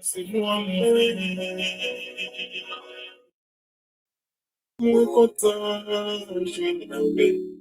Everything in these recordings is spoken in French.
C'est moi, mon content, je n'avais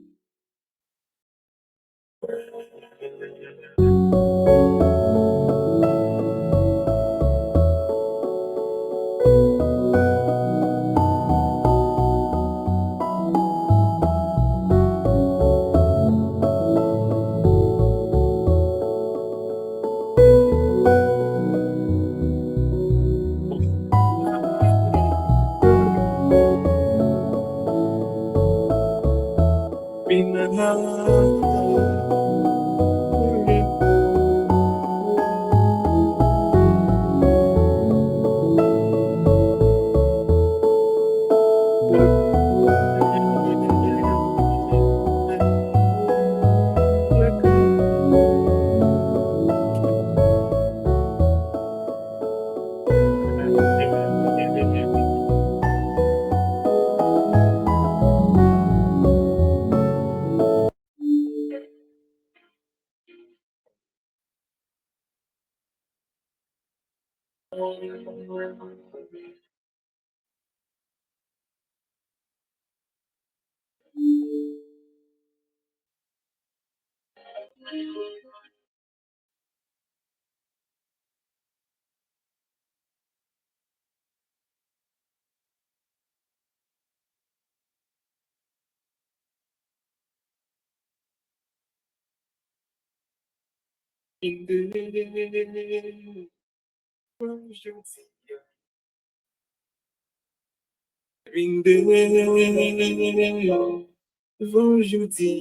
aujourd'hui,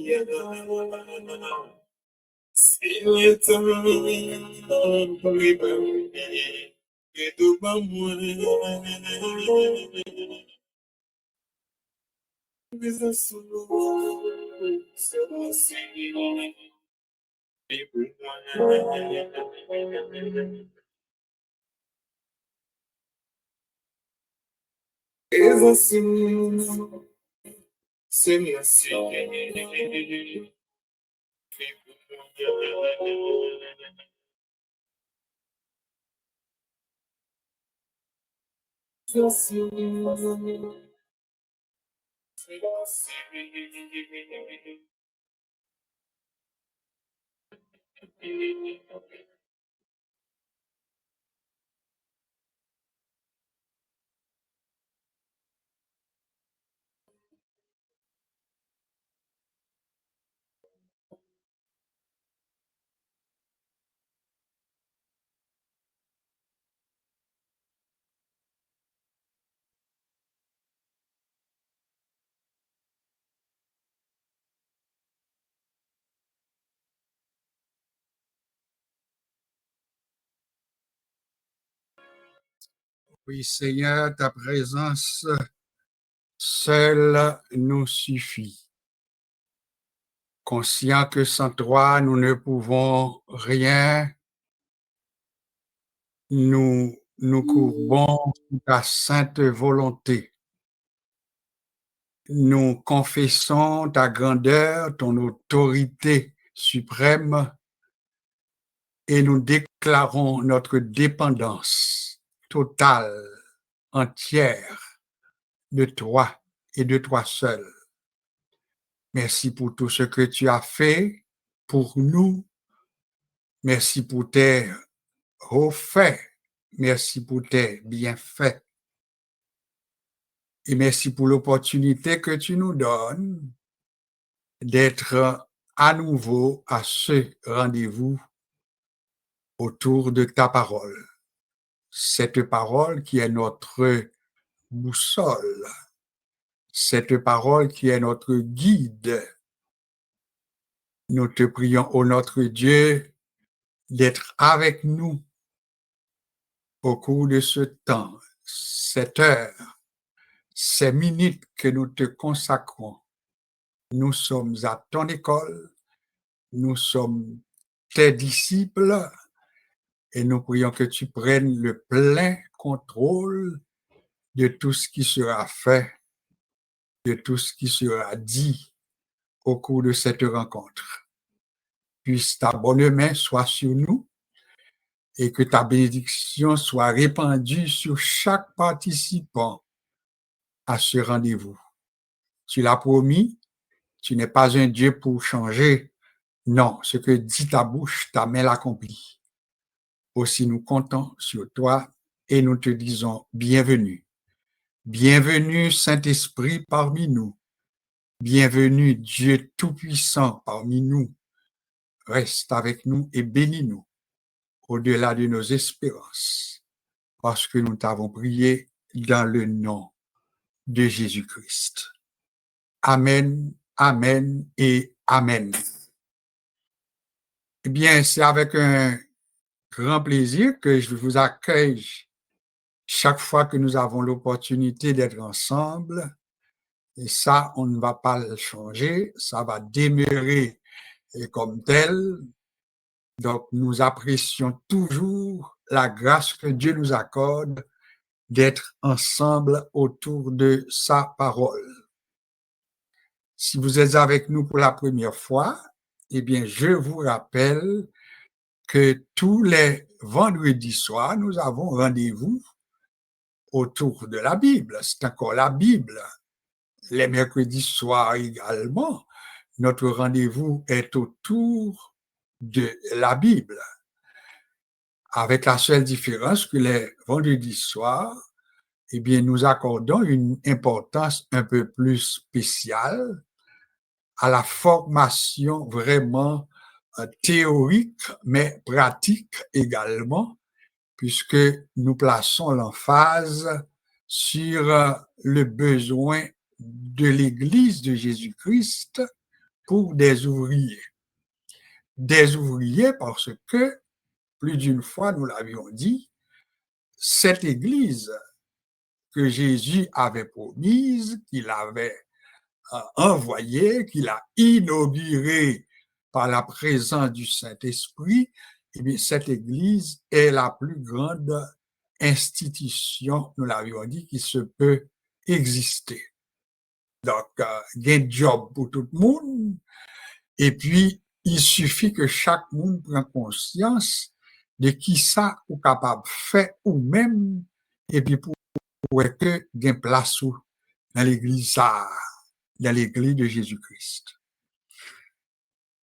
c'est le temps pour épargner que tout va moins. Mais un sourd, c'est aussi et pour moi. Et un sourd, c'est aussi Oui, Seigneur, ta présence seule nous suffit. Conscient que sans toi, nous ne pouvons rien, nous nous courbons sous ta sainte volonté. Nous confessons ta grandeur, ton autorité suprême et nous déclarons notre dépendance totale, entière de toi et de toi seul. Merci pour tout ce que tu as fait pour nous. Merci pour tes hauts faits. Merci pour tes bienfaits. Et merci pour l'opportunité que tu nous donnes d'être à nouveau à ce rendez-vous autour de ta parole. Cette parole qui est notre boussole, cette parole qui est notre guide. Nous te prions, ô notre Dieu, d'être avec nous au cours de ce temps, cette heure, ces minutes que nous te consacrons. Nous sommes à ton école, nous sommes tes disciples et nous prions que tu prennes le plein contrôle de tout ce qui sera fait, de tout ce qui sera dit au cours de cette rencontre. Puisse ta bonne main soit sur nous et que ta bénédiction soit répandue sur chaque participant à ce rendez-vous. Tu l'as promis, tu n'es pas un Dieu pour changer. Non, ce que dit ta bouche, ta main l'accomplit. Aussi, nous comptons sur toi et nous te disons bienvenue. Bienvenue, Saint-Esprit, parmi nous. Bienvenue, Dieu Tout-Puissant, parmi nous. Reste avec nous et bénis-nous au-delà de nos espérances, parce que nous t'avons prié dans le nom de Jésus-Christ. Amen, amen et amen. Eh bien, c'est avec un grand plaisir que je vous accueille chaque fois que nous avons l'opportunité d'être ensemble. Et ça, on ne va pas le changer, ça va demeurer comme tel. Donc, nous apprécions toujours la grâce que Dieu nous accorde d'être ensemble autour de sa parole. Si vous êtes avec nous pour la première fois, eh bien, je vous rappelle que tous les vendredis soirs, nous avons rendez-vous autour de la Bible. C'est encore la Bible. Les mercredis soirs également, notre rendez-vous est autour de la Bible, avec la seule différence que les vendredis soirs, eh bien, nous accordons une importance un peu plus spéciale à la formation vraiment théorique, mais pratique également, puisque nous plaçons l'emphase sur le besoin de l'Église de Jésus-Christ pour des ouvriers. Des ouvriers parce que, plus d'une fois, nous l'avions dit, cette Église que Jésus avait promise, qu'il avait envoyée, qu'il a inaugurée par la présence du Saint-Esprit, eh bien, cette Église est la plus grande institution, nous l'avions dit, qui se peut exister. Donc, il y a un job pour tout le monde, et puis, il suffit que chaque monde prenne conscience de qui ça est capable de faire ou même, et puis pour que il y ait place dans l'église, dans l'église de Jésus-Christ.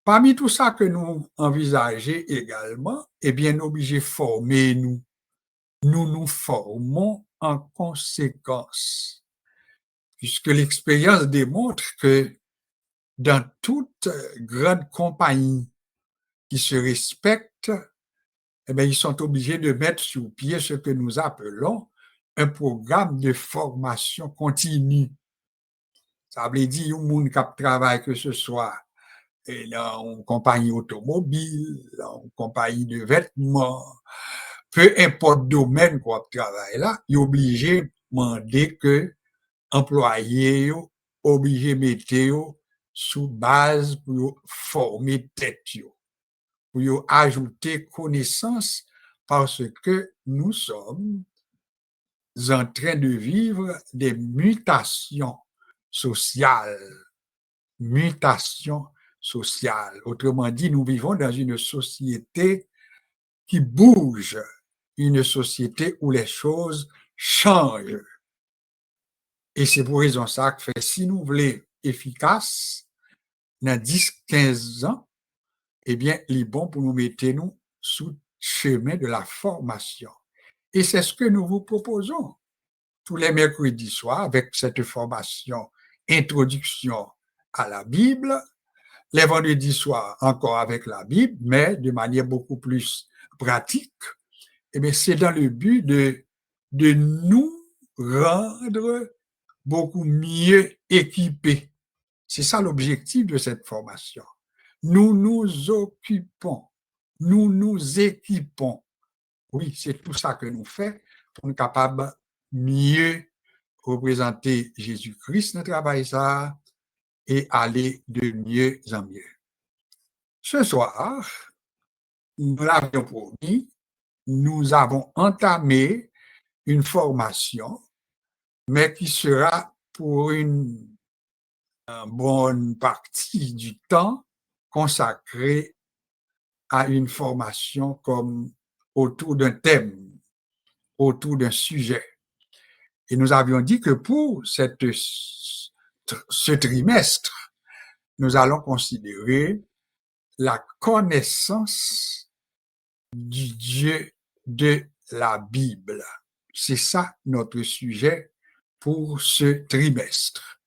Parmi tout ça que nous envisageons également, eh bien, nous obligés former nous. Nous nous formons en conséquence, puisque l'expérience démontre que dans toute grande compagnie qui se respecte, eh bien, ils sont obligés de mettre sur pied ce que nous appelons un programme de formation continue. Ça veut dire un monde qui travaille, que ce soit dans une compagnie automobile, dans une compagnie de vêtements, peu importe le domaine qu'on travaille là, il est obligé de demander que employés obligé de mettre sous base pour former tête, pour ajouter connaissance parce que nous sommes en train de vivre des mutations sociales. Mutations sociales. Autrement dit, nous vivons dans une société qui bouge, une société où les choses changent. Et c'est pour raison ça que si nous voulons efficace, dans 10-15 ans, eh bien, il est bon pour nous mettre nous sous le chemin de la formation. Et c'est ce que nous vous proposons tous les mercredis soirs avec cette formation introduction à la Bible, les vendredis soirs encore avec la Bible, mais de manière beaucoup plus pratique. Eh bien, c'est dans le but de nous rendre beaucoup mieux équipés. C'est ça l'objectif de cette formation. Nous nous occupons, nous nous équipons. Oui, c'est tout ça que nous faisons pour être capables mieux représenter Jésus-Christ dans le travail ça et aller de mieux en mieux. Ce soir, nous l'avions promis, nous avons entamé une formation, mais qui sera pour une bonne partie du temps consacrée à une formation comme autour d'un thème, autour d'un sujet. Et nous avions dit que pour ce trimestre, nous allons considérer la connaissance du Dieu de la Bible. C'est ça notre sujet pour ce trimestre.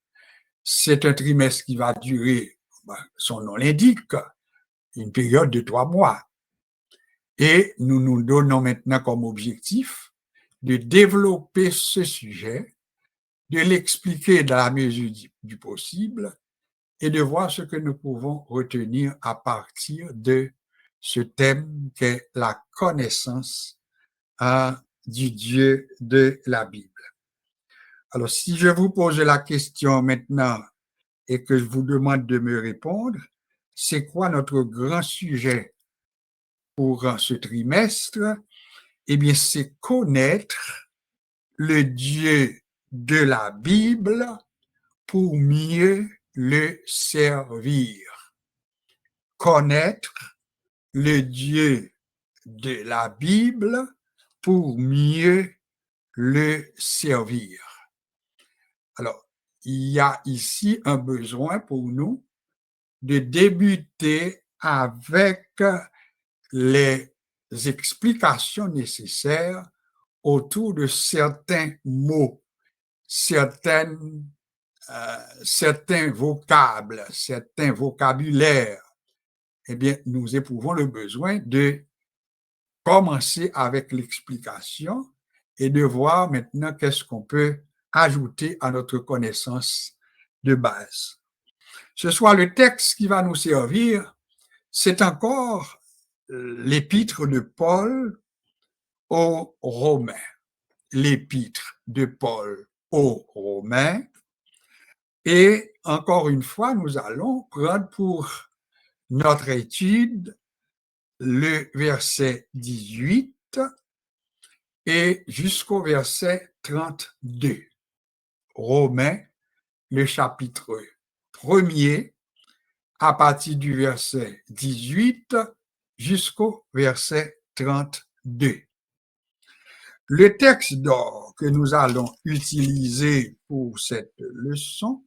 C'est un trimestre qui va durer, son nom l'indique, une période de 3 mois. Et nous nous donnons maintenant comme objectif de développer ce sujet, de l'expliquer dans la mesure du possible et de voir ce que nous pouvons retenir à partir de ce thème qu'est la connaissance du Dieu de la Bible. Alors, si je vous pose la question maintenant et que je vous demande de me répondre, c'est quoi notre grand sujet pour ce trimestre? Eh bien, c'est connaître le Dieu de la Bible pour mieux le servir. Connaître le Dieu de la Bible pour mieux le servir. Alors, il y a ici un besoin pour nous de débuter avec les explications nécessaires autour de certains mots, certains vocables, certains vocabulaires. Eh bien, nous éprouvons le besoin de commencer avec l'explication et de voir maintenant qu'est-ce qu'on peut ajouter à notre connaissance de base. Ce soir, le texte qui va nous servir, c'est encore l'épître de Paul aux Romains. L'épître de Paul aux Romains. Et encore une fois, nous allons prendre pour notre étude le verset 18 et jusqu'au verset 32. Romains, le chapitre 1er, à partir du verset 18 jusqu'au verset 32. Le texte d'or que nous allons utiliser pour cette leçon,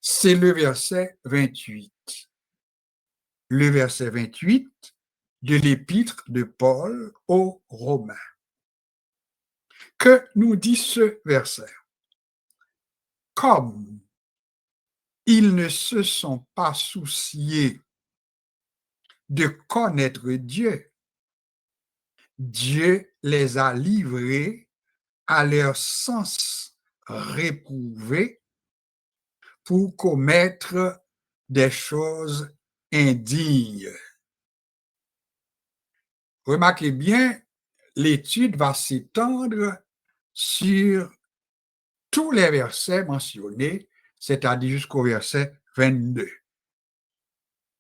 c'est le verset 28. Le verset 28 de l'épître de Paul aux Romains. Que nous dit ce verset? Comme ils ne se sont pas souciés de connaître Dieu, Dieu les a livrés à leur sens réprouvé pour commettre des choses indignes. Remarquez bien, l'étude va s'étendre sur tous les versets mentionnés, c'est-à-dire jusqu'au verset 22.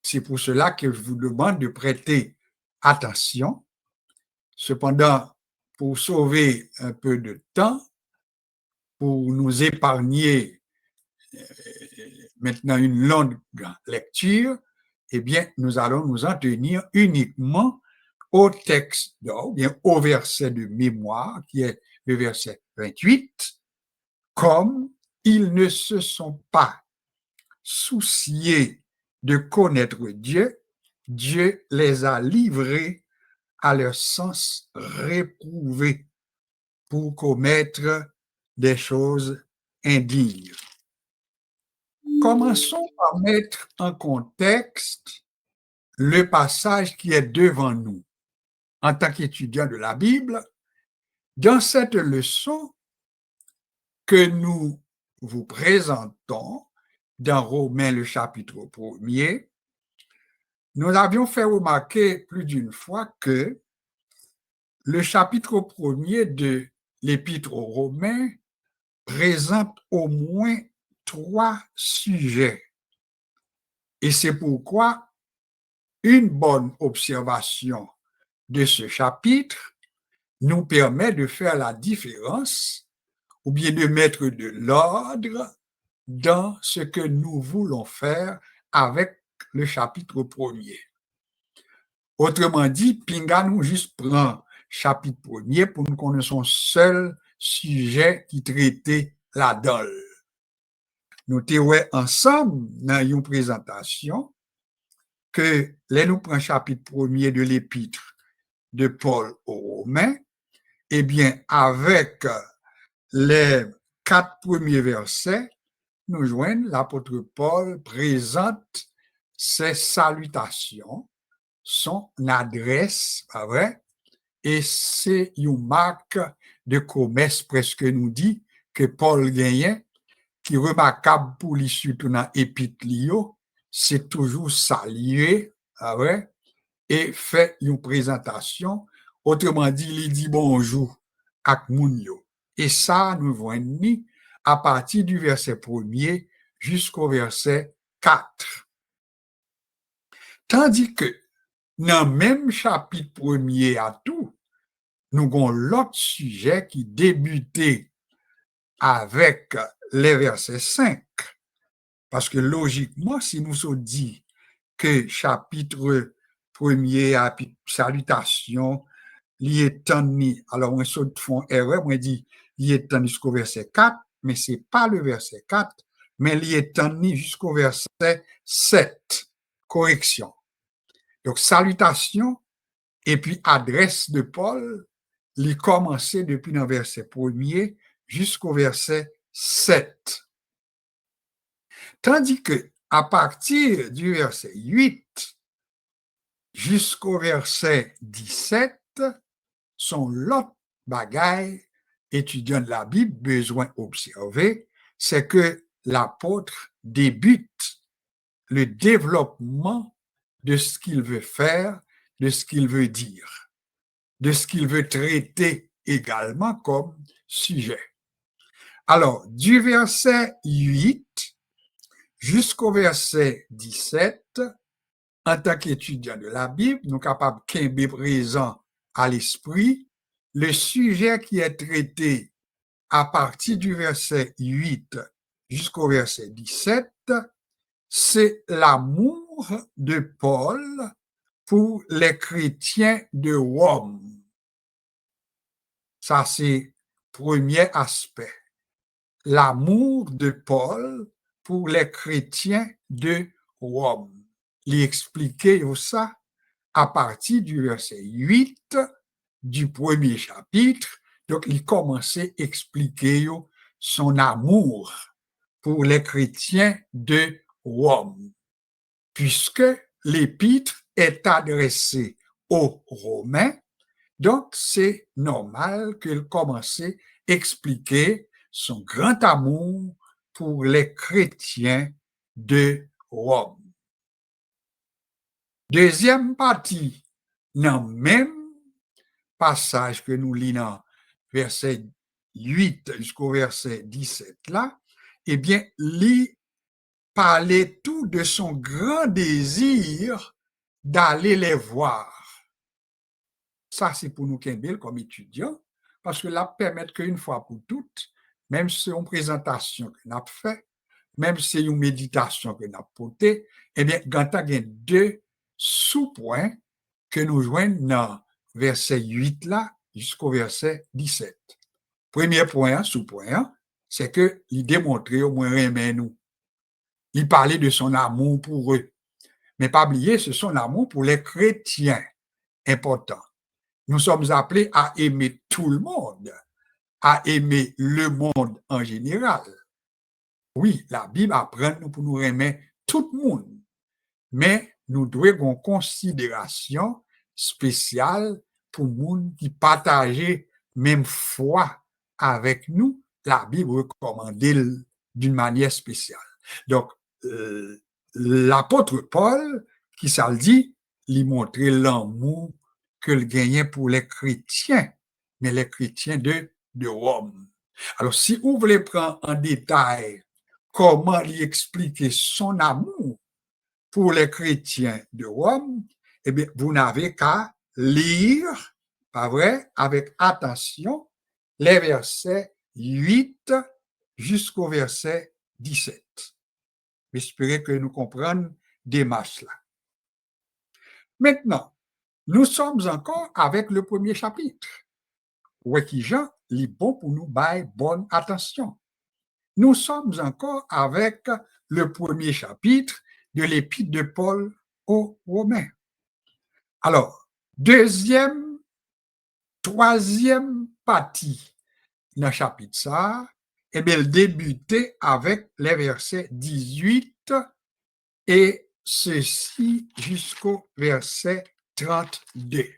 C'est pour cela que je vous demande de prêter attention. Cependant, pour sauver un peu de temps, pour nous épargner maintenant une longue lecture, eh bien, nous allons nous en tenir uniquement au texte, ou bien au verset de mémoire, qui est le verset 28, comme ils ne se sont pas souciés de connaître Dieu, Dieu les a livrés à leur sens réprouvé pour commettre des choses indignes. Commençons par mettre en contexte le passage qui est devant nous. En tant qu'étudiant de la Bible, dans cette leçon que nous vous présentons dans Romains le chapitre 1er, nous avions fait remarquer plus d'une fois que le chapitre 1er de l'épître aux Romains présente au moins 3 sujets. Et c'est pourquoi une bonne observation de ce chapitre nous permet de faire la différence ou bien de mettre de l'ordre dans ce que nous voulons faire avec le chapitre 1er. Autrement dit, Pinga nous juste prend chapitre premier pour nous connaître son seul sujet qui traitait la dol. Nous t'avons ensemble dans une présentation que là nous prenons chapitre premier de l'épître de Paul aux Romains, eh bien, avec les 4 premiers versets, nous joignons l'apôtre Paul présente ses salutations, son adresse, pas vrai? Et c'est une marque de commerce presque nous dit que Paul gagnait, qui est remarquable pour lui surtout dans l'épître, c'est toujours saluer, pas vrai? Et fait une présentation. Autrement dit, il dit bonjour à moun yo. Et ça, nous voyons à partir du verset 1er jusqu'au verset 4. Tandis que dans le même chapitre 1er à tout, nous avons l'autre sujet qui débutait avec les versets 5. Parce que logiquement, si nous sommes dit que chapitre 1er à salutation, alors on se font erreur, on dit liétani jusqu'au verset 4, mais c'est pas le verset 4, mais liétani jusqu'au verset 7. Correction. Donc, salutation et puis adresse de Paul, il commençait depuis le verset 1er jusqu'au verset 7. Tandis que à partir du verset 8 jusqu'au verset 17, sont l'autre bagaille étudiant de la Bible besoin observer, c'est que l'apôtre débute le développement de ce qu'il veut faire, de ce qu'il veut dire, de ce qu'il veut traiter également comme sujet. Alors, du verset 8 jusqu'au verset 17, en tant qu'étudiant de la Bible, nous sommes capables de présent à l'esprit le sujet qui est traité à partir du verset 8 jusqu'au verset 17, c'est l'amour de Paul pour les chrétiens de Rome. Ça, c'est le premier aspect. L'amour de Paul pour les chrétiens de Rome. Il expliquait ça à partir du verset 8 du premier chapitre. Donc, il commençait à expliquer son amour pour les chrétiens de Rome, puisque l'épître est adressée aux Romains. Donc, c'est normal qu'il commençait à expliquer son grand amour pour les chrétiens de Rome. Deuxième partie, dans le même passage que nous lisons, verset 8 jusqu'au verset 17 là, eh bien, il parlait tout de son grand désir d'aller les voir. Ça, c'est pour nous comme étudiants, parce que là, permettre qu'une fois pour toutes, même si c'est une présentation que nous avons fait, même si c'est une méditation que nous avons portée, eh bien, quand il y a deux sous-points que nous joignons dans verset 8 là jusqu'au verset 17. Premier point, sous-point, c'est que il démontrait au moins aimer nous. Il parlait de son amour pour eux. Mais pas oublier, c'est son amour pour les chrétiens. Important. Nous sommes appelés à aimer tout le monde, à aimer le monde en général. Oui, la Bible apprend pour nous aimer tout le monde. Mais nous devons avoir une considération spéciale pour les gens qui partagent même foi avec nous. La Bible recommande d'une manière spéciale. Donc, l'apôtre Paul, qui ça le dit, il montrait l'amour que le gagnait pour les chrétiens, mais les chrétiens de Rome. Alors, si vous voulez prendre en détail comment lui expliquer son amour pour les chrétiens de Rome, eh bien, vous n'avez qu'à lire, pas vrai, avec attention, les versets 8 jusqu'au verset 17. J'espère que nous comprenions des marches là. Maintenant, Nous sommes encore avec le premier chapitre. Ouais, qui Jean, il est bon pour nous bailler bonne attention. Nous sommes encore avec le premier chapitre de l'épître de Paul aux Romains. Alors, deuxième, troisième partie dans le chapitre ça, eh bien, il débutait avec les versets 18 et ceci jusqu'au verset 32.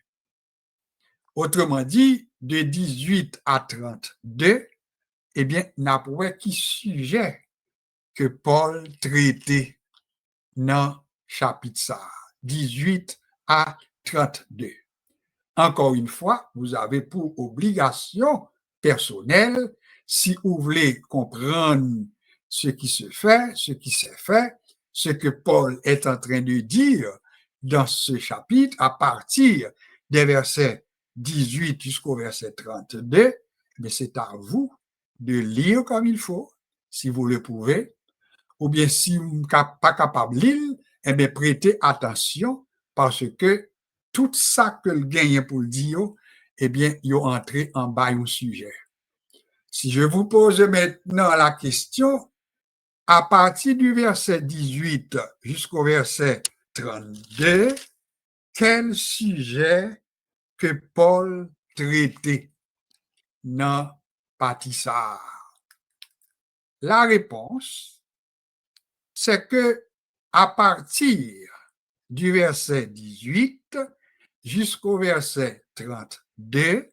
Autrement dit, de 18 à 32, eh bien, n'a pas qui sujet que Paul traitait dans chapitre ça, 18 à 32. Encore une fois, vous avez pour obligation personnelle, si vous voulez comprendre ce qui se fait, ce qui s'est fait, ce que Paul est en train de dire dans ce chapitre, à partir des versets 18 jusqu'au verset 32, mais c'est à vous de lire comme il faut, si vous le pouvez, ou bien si vous n'êtes pas capable de lire, eh bien, prêtez attention parce que tout ça que le gagne pour le dire, eh bien, il est entré en bas un sujet. Si je vous pose maintenant la question, à partir du verset 18 jusqu'au verset 32, quel sujet que Paul traitait dans Pâtissard? La réponse, c'est que à partir du verset 18 jusqu'au verset 32,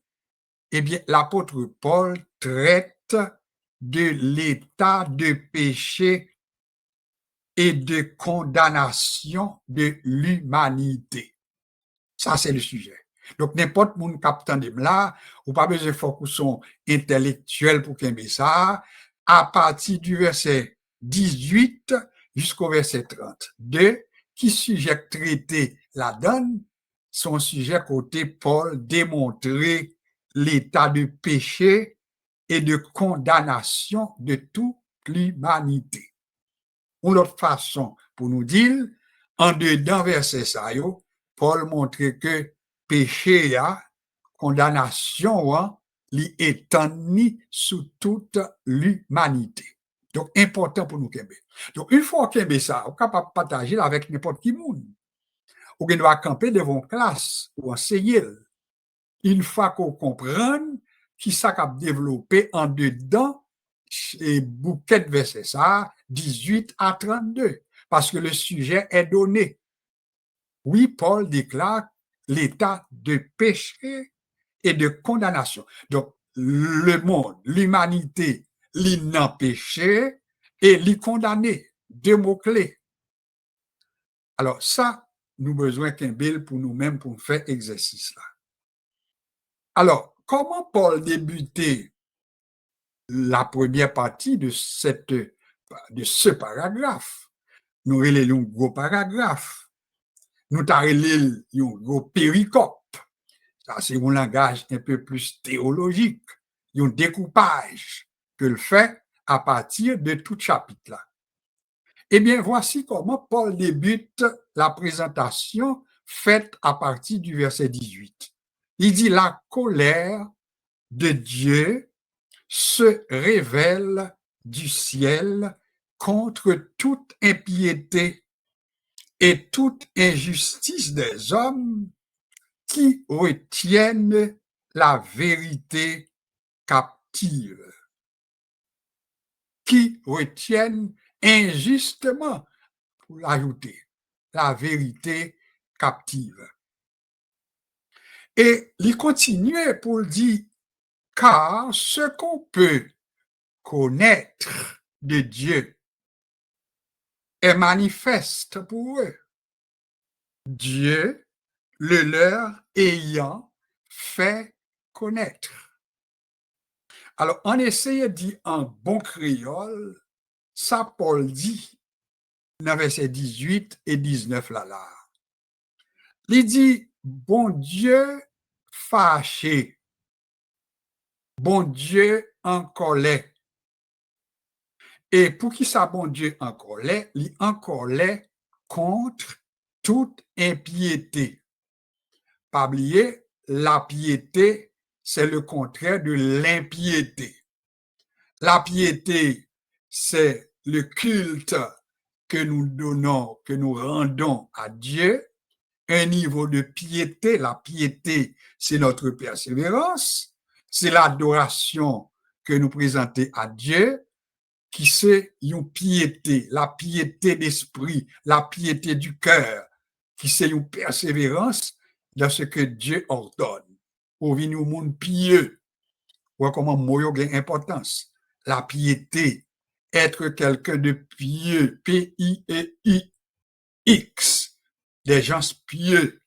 eh bien, l'apôtre Paul traite de l'état de péché et de condamnation de l'humanité. Ça, c'est le sujet. Donc, n'importe qui captant de là, ou pas besoin de faire son intellectuel pour qu'il ait ça, à partir du verset 18 jusqu'au verset 32, qui sujet traité la donne, son sujet côté Paul démontrer l'état de péché et de condamnation de toute l'humanité. Ou l'autre façon pour nous dire, en dedans verset ça, Paul montrait que péché, condamnation, li étendue sous toute l'humanité. Donc, important pour nous Québec. Donc, une fois Québec ça, on est capable de partager avec n'importe qui monde. Ou qu'on doit camper devant classe ou enseigner. Une fois qu'on comprend qui ça a développé en dedans et bouquet de versets ça, 18 à 32, parce que le sujet est donné. Oui, Paul déclare l'état de péché et de condamnation. Donc, le monde, l'humanité, l'y péché et l'y condamné. Deux mots-clés. Alors, ça, nous besoin qu'un bill pour nous-mêmes pour faire exercice là. Alors, comment Paul débutait la première partie de ce paragraphe? Nous relèvons un gros paragraphe. Nous relèvons un gros péricope. Ça, c'est un langage un peu plus théologique, un découpage que le fait à partir de tout chapitre-là. Eh bien, voici comment Paul débute la présentation faite à partir du verset 18. Il dit, la colère de Dieu se révèle du ciel contre toute impiété et toute injustice des hommes qui retiennent la vérité captive, qui retiennent injustement, pour l'ajouter, la vérité captive. Et il continue pour dire, car ce qu'on peut connaître de Dieu est manifeste pour eux. Dieu le leur ayant fait connaître. Alors, on essaye de dire en bon créole, ça Paul dit dans versets 18 et 19 là. Il dit, bon Dieu fâché, bon Dieu en colère. Et pour qui ça, bon Dieu en colère, il en colère contre toute impiété. pas oublier, la piété, c'est le contraire de l'impiété. La piété, c'est le culte que nous donnons, que nous rendons à Dieu, un niveau de piété. La piété, c'est notre persévérance, c'est l'adoration que nous présentons à Dieu, qui c'est une piété, la piété d'esprit, la piété du cœur, qui c'est une persévérance dans ce que Dieu ordonne. Pour venir au monde pieux, ou comment mot a importance. La piété, être quelqu'un de pieux, P-I-E-I-X, des gens pieux.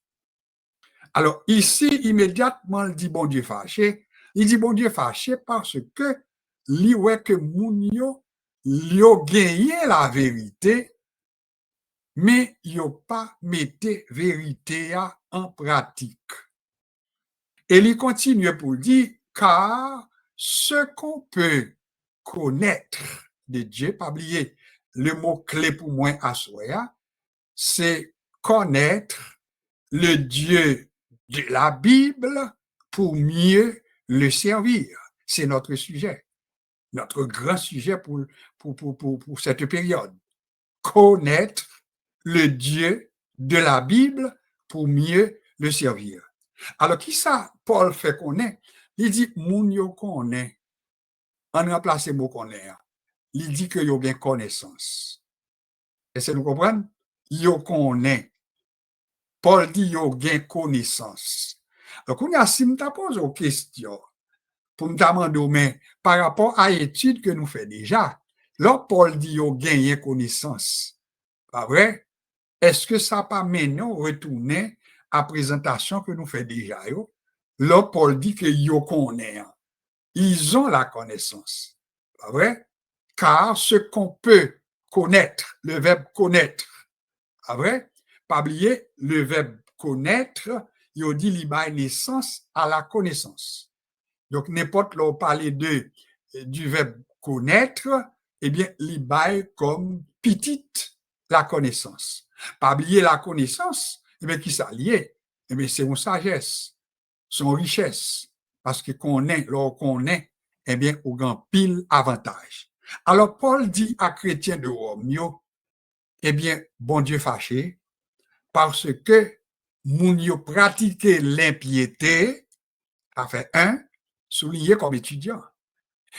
Alors ici, immédiatement, il dit bon Dieu fâché. Il dit bon Dieu fâché parce que li ouais que moun yo gagné la vérité, mais yo pas mette vérité en pratique. Et il continue pour dire, car ce qu'on peut connaître de Dieu, pas oublier le mot clé pour moi à soi, c'est connaître le Dieu de la Bible pour mieux le servir. C'est notre sujet, notre grand sujet pour cette période. Connaître le Dieu de la Bible pour mieux le servir. Alors, qui ça, Paul fait connaître? Il dit, moun yo connaît. On remplace le mot connaît. Il dit que yo bien connaissance. Est-ce que nous comprenons? Yo connaît. Paul dit yo bien connaissance. Donc, on a si nous pose une question pour nous demander, mais par rapport à l'étude que nous faisons déjà, là, Paul dit yo gagne connaissance. Pas vrai? Est-ce que ça pas maintenant retourner à la présentation que nous faisons déjà? Là, Paul dit que yo connaît. Ils ont la connaissance. Pas vrai? Car ce qu'on peut connaître, le verbe connaître, pas vrai? Pas oublier, le verbe connaître, il dit qu'il a naissance à la connaissance. Donc, n'importe là, parler du verbe connaître, eh bien, il baille comme petite la connaissance. Pas oublier la connaissance, eh bien, qui s'allie, eh bien, c'est une sagesse, son richesse. Parce que qu'on est, eh bien, au grand pile avantage. Alors, Paul dit à chrétiens de Rome, eh bien, bon Dieu fâché, parce que moun yo pratiqué l'impiété, ça fait un, souligné comme étudiant.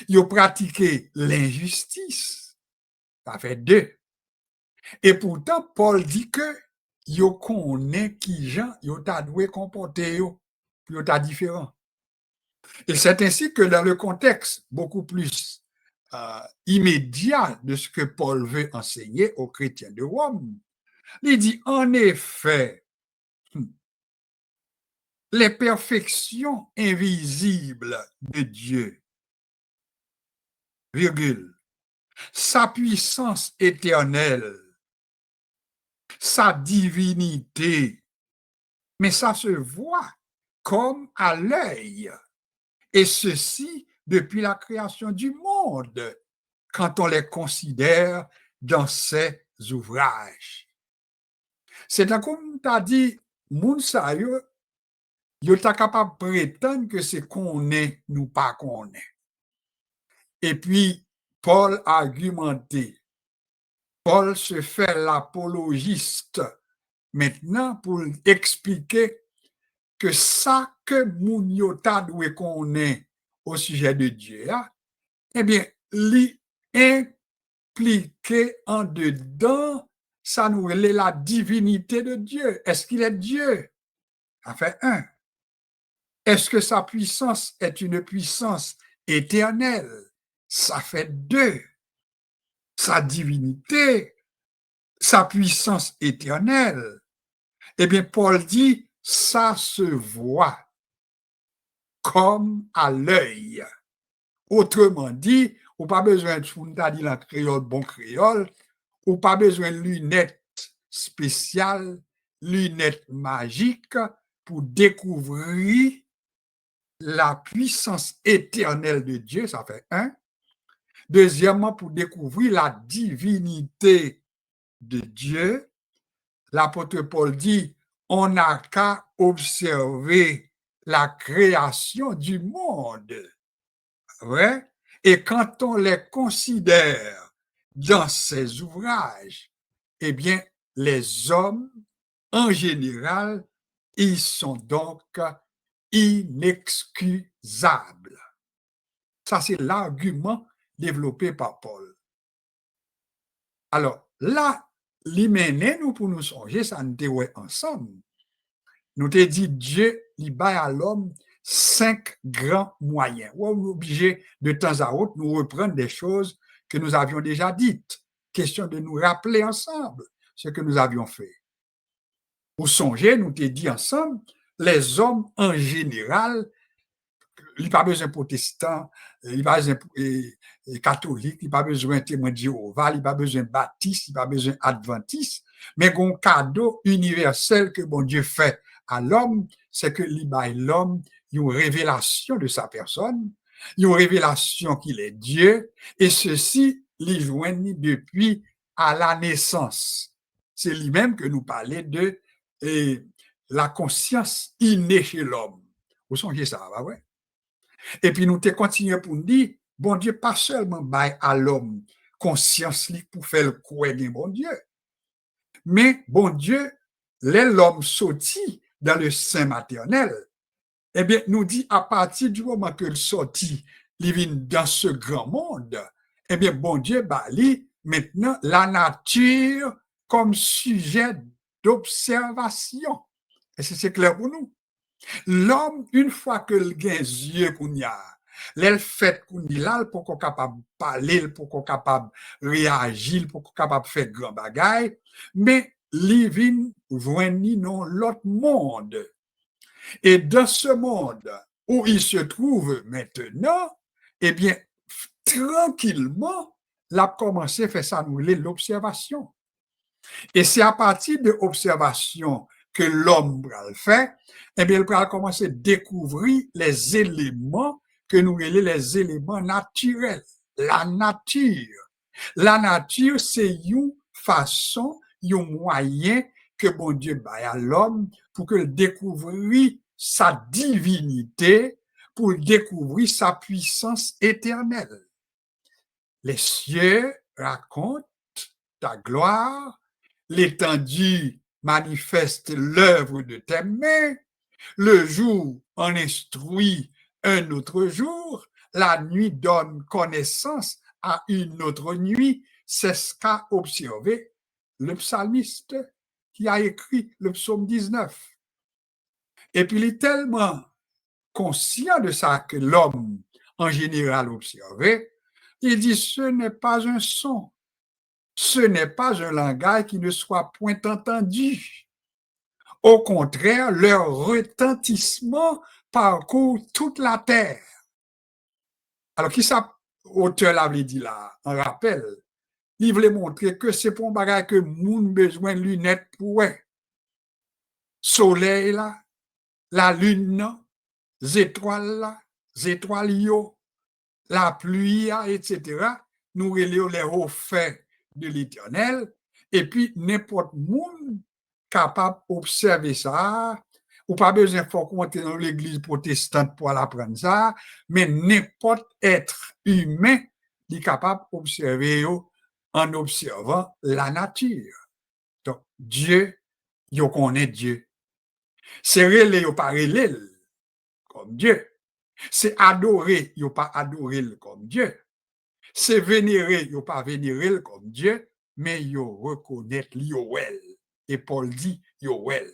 Yo pratiqué l'injustice, ça fait deux. Et pourtant, Paul dit que yo connaît qui gens yo t'a doué comporter yo t'a différent. Et c'est ainsi que dans le contexte beaucoup plus immédiat de ce que Paul veut enseigner aux chrétiens de Rome, il dit en effet, les perfections invisibles de Dieu, virgule, sa puissance éternelle, sa divinité, mais ça se voit comme à l'œil. Et ceci depuis la création du monde, quand on les considère dans ses ouvrages. C'est comme tu as dit, moun sa yo ta capable de prétendre que c'est qu'on est, nous pas qu'on est. Et puis, Paul a argumenté. Paul se fait l'apologiste maintenant pour expliquer que ça que moun yo ta doué qu'on est au sujet de Dieu, eh bien, l'impliqué en dedans, ça nous relève la divinité de Dieu. Est-ce qu'il est Dieu? Ça fait un. Est-ce que sa puissance est une puissance éternelle? Ça fait deux. Sa divinité, sa puissance éternelle. Eh bien, Paul dit, ça se voit comme à l'œil. Autrement dit, ou pas besoin de funda dit la créole, bon créole, ou pas besoin de lunettes spéciales, lunettes magiques pour découvrir la puissance éternelle de Dieu, ça fait un. Deuxièmement, pour découvrir la divinité de Dieu, l'apôtre Paul dit, on n'a qu'à observer la création du monde. Ouais? Et quand on les considère dans ces ouvrages, eh bien, les hommes, en général, ils sont donc inexcusables. Ça, c'est l'argument développé par Paul. Alors, là, l'hyménée, nous, pour nous songer, ça nous dit ensemble. Nous te dit Dieu, il bat à l'homme 5 grands moyens. On est obligé de temps à autre nous reprendre des choses que nous avions déjà dites. Question de nous rappeler ensemble ce que nous avions fait. Pour songer, nous te dit ensemble, les hommes en général, il n'y a pas besoin de protestants, il n'y a pas besoin de catholiques, il n'y a pas besoin de témoins de Jéhovah, il n'y a pas besoin de baptistes, il n'y a pas besoin d'adventistes, mais un cadeau universel que bon Dieu fait à l'homme, c'est que l'homme une révélation de sa personne, une révélation qu'il est Dieu, et ceci l'y joignit depuis à la naissance. C'est lui-même que nous parlons de la conscience innée chez l'homme. Vous songez ça, va ouais? Et puis nous te continuons pour nous dire, bon Dieu, pas seulement bail à l'homme conscience pour faire le croire de bon Dieu, mais bon Dieu, l'homme sorti dans le sein maternel, eh bien, nous dit à partir du moment que le sorti, il vient dans ce grand monde, eh bien, bon Dieu, bali maintenant la nature comme sujet d'observation. Et c'est clair pour nous. L'homme, une fois que le gain yeux qu'on y a, l'elle fait qu'on y là, pour qu'on capable de parler, pour qu'on capable de réagir, pour qu'on capable de faire grand bagaille, mais living voini dans l'autre monde. Et dans ce monde où il se trouve maintenant, eh bien, tranquillement, il a commencé à faire ça, nous l'observation. Et c'est à partir de l'observation que l'homme va le faire, eh bien, il va commencer à découvrir les éléments que nous appelons les éléments naturels. La nature. La nature, c'est une façon, un moyen que bon Dieu baille à l'homme pour que découvre sa divinité, pour découvrir sa puissance éternelle. Les cieux racontent ta gloire, l'étendue manifeste l'œuvre de tes mains, le jour en instruit un autre jour, la nuit donne connaissance à une autre nuit, c'est ce qu'a observé le psalmiste qui a écrit le psaume 19. Et puis il est tellement conscient de ça que l'homme en général observé, il dit ce n'est pas un son, ce n'est pas un langage qui ne soit point entendu. Au contraire, leur retentissement parcourt toute la terre. Alors, qui ça, auteur l'avait dit là, en rappel, il voulait montrer que c'est pour un bagage que moun besoin de lunettes pour ouais. Soleil là, la lune, les étoiles yo, la pluie, etc. Nous relions les hauts faits de l'Éternel, et puis n'importe monde capable d'observer ça, ou pas besoin de faire compter dans l'église protestante pour apprendre ça, mais n'importe être humain est capable d'observer en observant la nature. Donc, Dieu, il connaît Dieu. C'est relé ou pas relé comme Dieu. C'est adorer, il pas adorer comme Dieu. C'est vénérer, il pas vénérer comme Dieu, mais il reconnaît l'Yoel. Et Paul dit Yoel.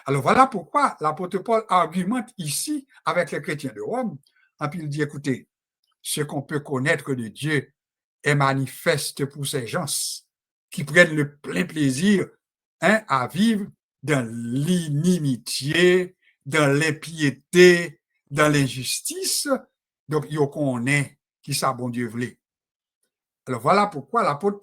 Alors voilà pourquoi l'apôtre Paul argumente ici avec les chrétiens de Rome. Et puis il dit, écoutez, ce qu'on peut connaître de Dieu est manifeste pour ces gens qui prennent le plein plaisir à vivre dans l'inimitié, dans l'impiété, dans l'injustice. Donc, il connaît qui ça bon Dieu voulait. Alors voilà pourquoi l'apôtre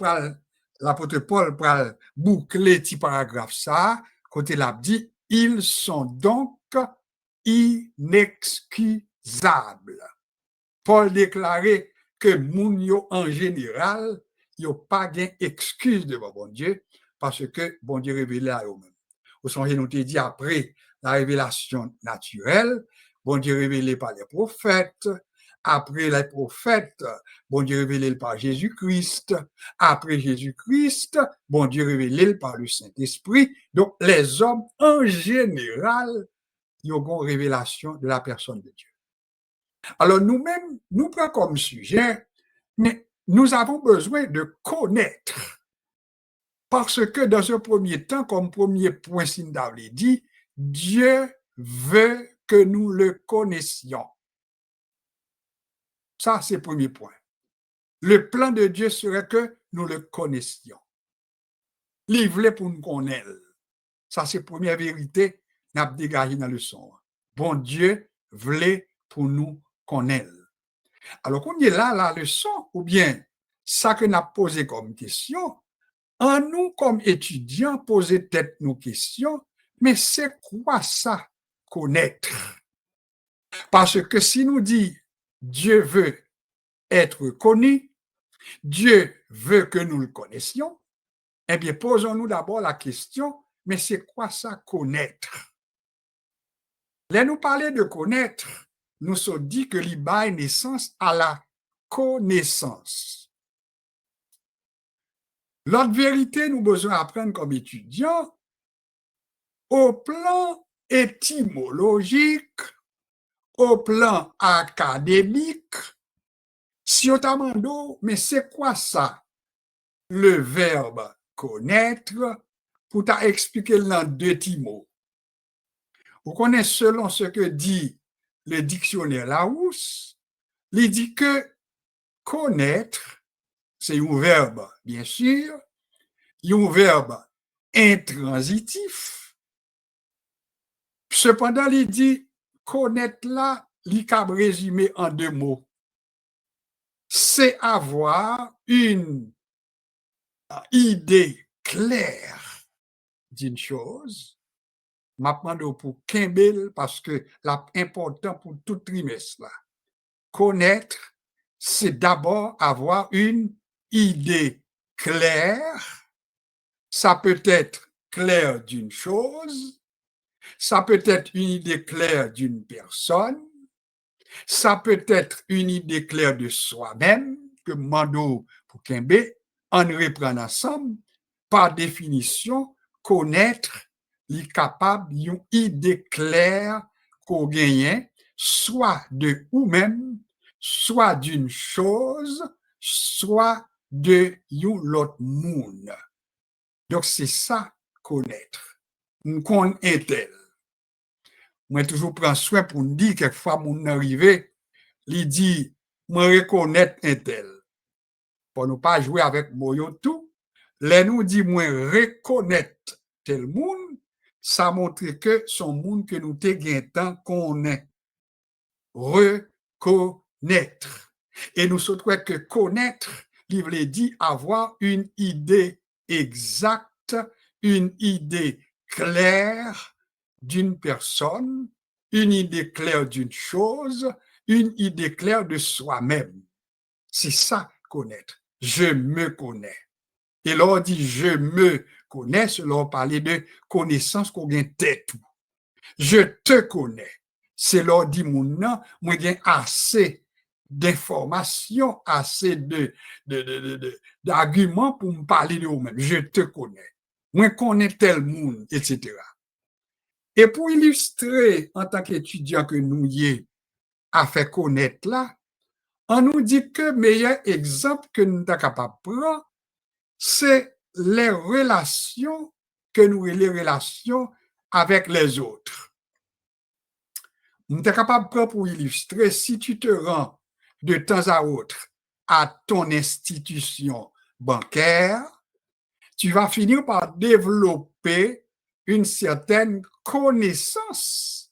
Paul pral boucler petit paragraphe ça, côté l'a dit, ils sont donc inexcusables. Paul déclarait que moun yo en général, yo pas gain excuse devant bon Dieu parce que bon Dieu révélé à eux-mêmes. Vous songez, nous te dit après la révélation naturelle, bon Dieu révélé par les prophètes, après les prophètes, bon Dieu révélé par Jésus-Christ, après Jésus-Christ, bon Dieu révélé par le Saint-Esprit. Donc, les hommes, en général, ils ont une révélation de la personne de Dieu. Alors, nous-mêmes, nous prenons comme sujet, mais nous avons besoin de connaître. Parce que dans un premier temps, comme premier point, Cinda l'a dit, Dieu veut que nous le connaissions. Ça, c'est le premier point. Le plan de Dieu serait que nous le connaissions. Il voulait pour nous connaître. Ça, c'est la première vérité qu'on a dégagée dans le son. Bon Dieu voulait pour nous connaître. Alors, qu'on est là, la leçon, ou bien ça que nous avons posé comme question, en nous, comme étudiants, poser peut-être nos questions, mais c'est quoi ça, connaître? Parce que si nous dit Dieu veut être connu, Dieu veut que nous le connaissions, eh bien, posons-nous d'abord la question, mais c'est quoi ça, connaître? Là, nous parler de connaître, nous sommes dit que l'il baille naissance à la connaissance. L'autre vérité, nous besoin apprendre comme étudiants, au plan étymologique, au plan académique, si on t'a demandé, mais c'est quoi ça, le verbe connaître, pour t'expliquer dans deux petits mots. Vous connaissez selon ce que dit le dictionnaire Larousse, il dit que connaître, c'est un verbe, bien sûr, un verbe intransitif. Cependant, il dit connaître là, il peut résumer en deux mots. C'est avoir une idée claire d'une chose. M'apprendre pour Kimbel parce que l'important pour tout trimestre là. Connaître, c'est d'abord avoir une idée claire. Ça peut être clair d'une chose, ça peut être une idée claire d'une personne, ça peut être une idée claire de soi-même, que Mando pour Kembe, en reprend ensemble, par définition, connaître, est capable d'une idée claire qu'on gagne, soit de ou-même, soit d'une chose, soit de l'autre monde. Donc, c'est ça, connaître. Qu'on est-elle? Moi, toujours prends soin pour me dire, quelquefois, mon arrivé, il dit, moi, reconnaître un tel. Pour ne pas jouer avec moyo tout, les nous dit, moi, reconnaître tel monde, ça montre que son monde que nous te gagnons qu'on est. Reconnaître. Et nous souhaitons que connaître, il veut dire avoir une idée exacte, une idée claire d'une personne, une idée claire d'une chose, une idée claire de soi-même. C'est ça, connaître. Je me connais. Et là, on dit je me connais, cela parler de connaissance qu'on gagne tête. Je te connais. C'est là, dit mon nom, moi j'ai assez d'informations, assez d'arguments pour me parler de vous-même. Je te connais. Moi connais tel monde, etc. Et pour illustrer en tant qu'étudiant que nous y est à faire connaître là, on nous dit que le meilleur exemple que nous sommes capables de prendre, c'est les relations les relations avec les autres. Nous sommes capables de prendre pour illustrer, si tu te rends de temps à autre à ton institution bancaire, tu vas finir par développer une certaine connaissance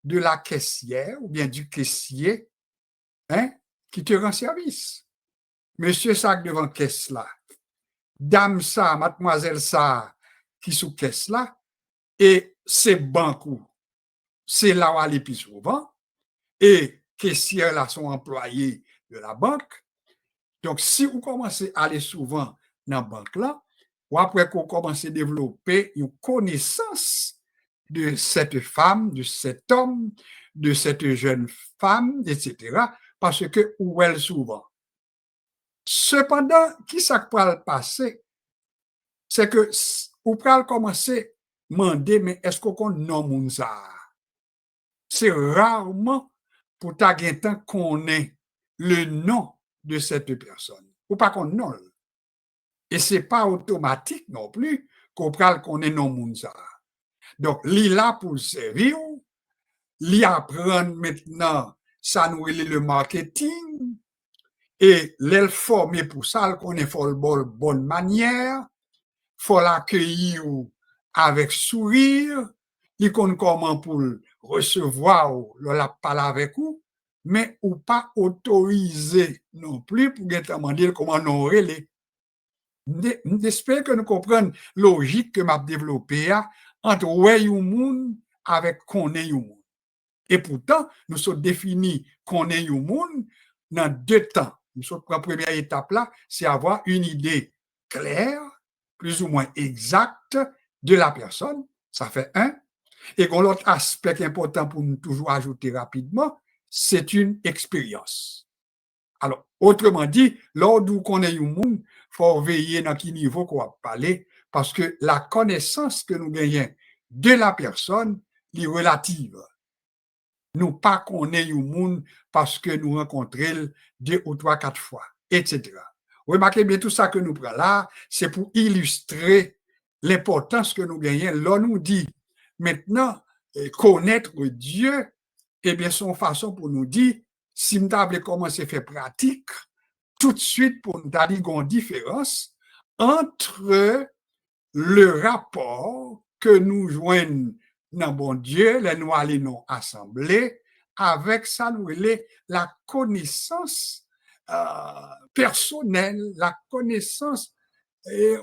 de la caissière ou bien du caissier qui te rend service. Monsieur ça devant caisse là, dame ça, mademoiselle ça, qui sous caisse là, et c'est banco, c'est là où aller plus souvent, et caissières là sont employés de la banque. Donc, si vous commencez à aller souvent dans la banque là, ou après qu'on commence à développer une connaissance de cette femme, de cet homme, de cette jeune femme, etc., parce que ou elle souvent. Cependant, qui ça peut le passer? C'est que ou peut commencer à demander, mais est-ce qu'on nomme ça? C'est rarement pour ta temps qu'on ait le nom de cette personne, ou pas qu'on nomme. Et c'est pas automatique non plus qu'on pral connaît non moun ça. Donc, li là pour le servir, li apprendre maintenant, ça nous est le marketing, et l'elle former pour ça, qu'on est faut le bonne manière, faut l'accueillir avec sourire, li connaît comment pour recevoir ou la parler avec vous, mais ou pas autorisé non plus pour demander comment nous relais. J'espère que nous comprenons la logique que m'a développée entre ouais ou moun avec connaît ou moun. Et pourtant, nous sommes définis connaît ou moun dans deux temps. Nous sommes la première étape là, c'est avoir une idée claire, plus ou moins exacte de la personne. Ça fait un. Et l'autre aspect important pour nous toujours ajouter rapidement, c'est une expérience. Alors, autrement dit, lors d'où qu'on est un monde, il faut veiller dans quel niveau qu'on va parler, parce que la connaissance que nous gagnons de la personne est relative. Nous pas qu'on est un monde parce que nous rencontrons 2 ou 3, 4 fois, etc. Remarquez bien tout ça que nous prenons là, c'est pour illustrer l'importance que nous gagnons. Là, nous dit maintenant, connaître Dieu, eh bien, son façon pour nous dire, si nous avons commencé à faire pratique, tout de suite pour nous dire une différence entre le rapport que nous joignons dans bon Dieu, les nous allons assemblés, avec ça, nous la connaissance personnelle, la connaissance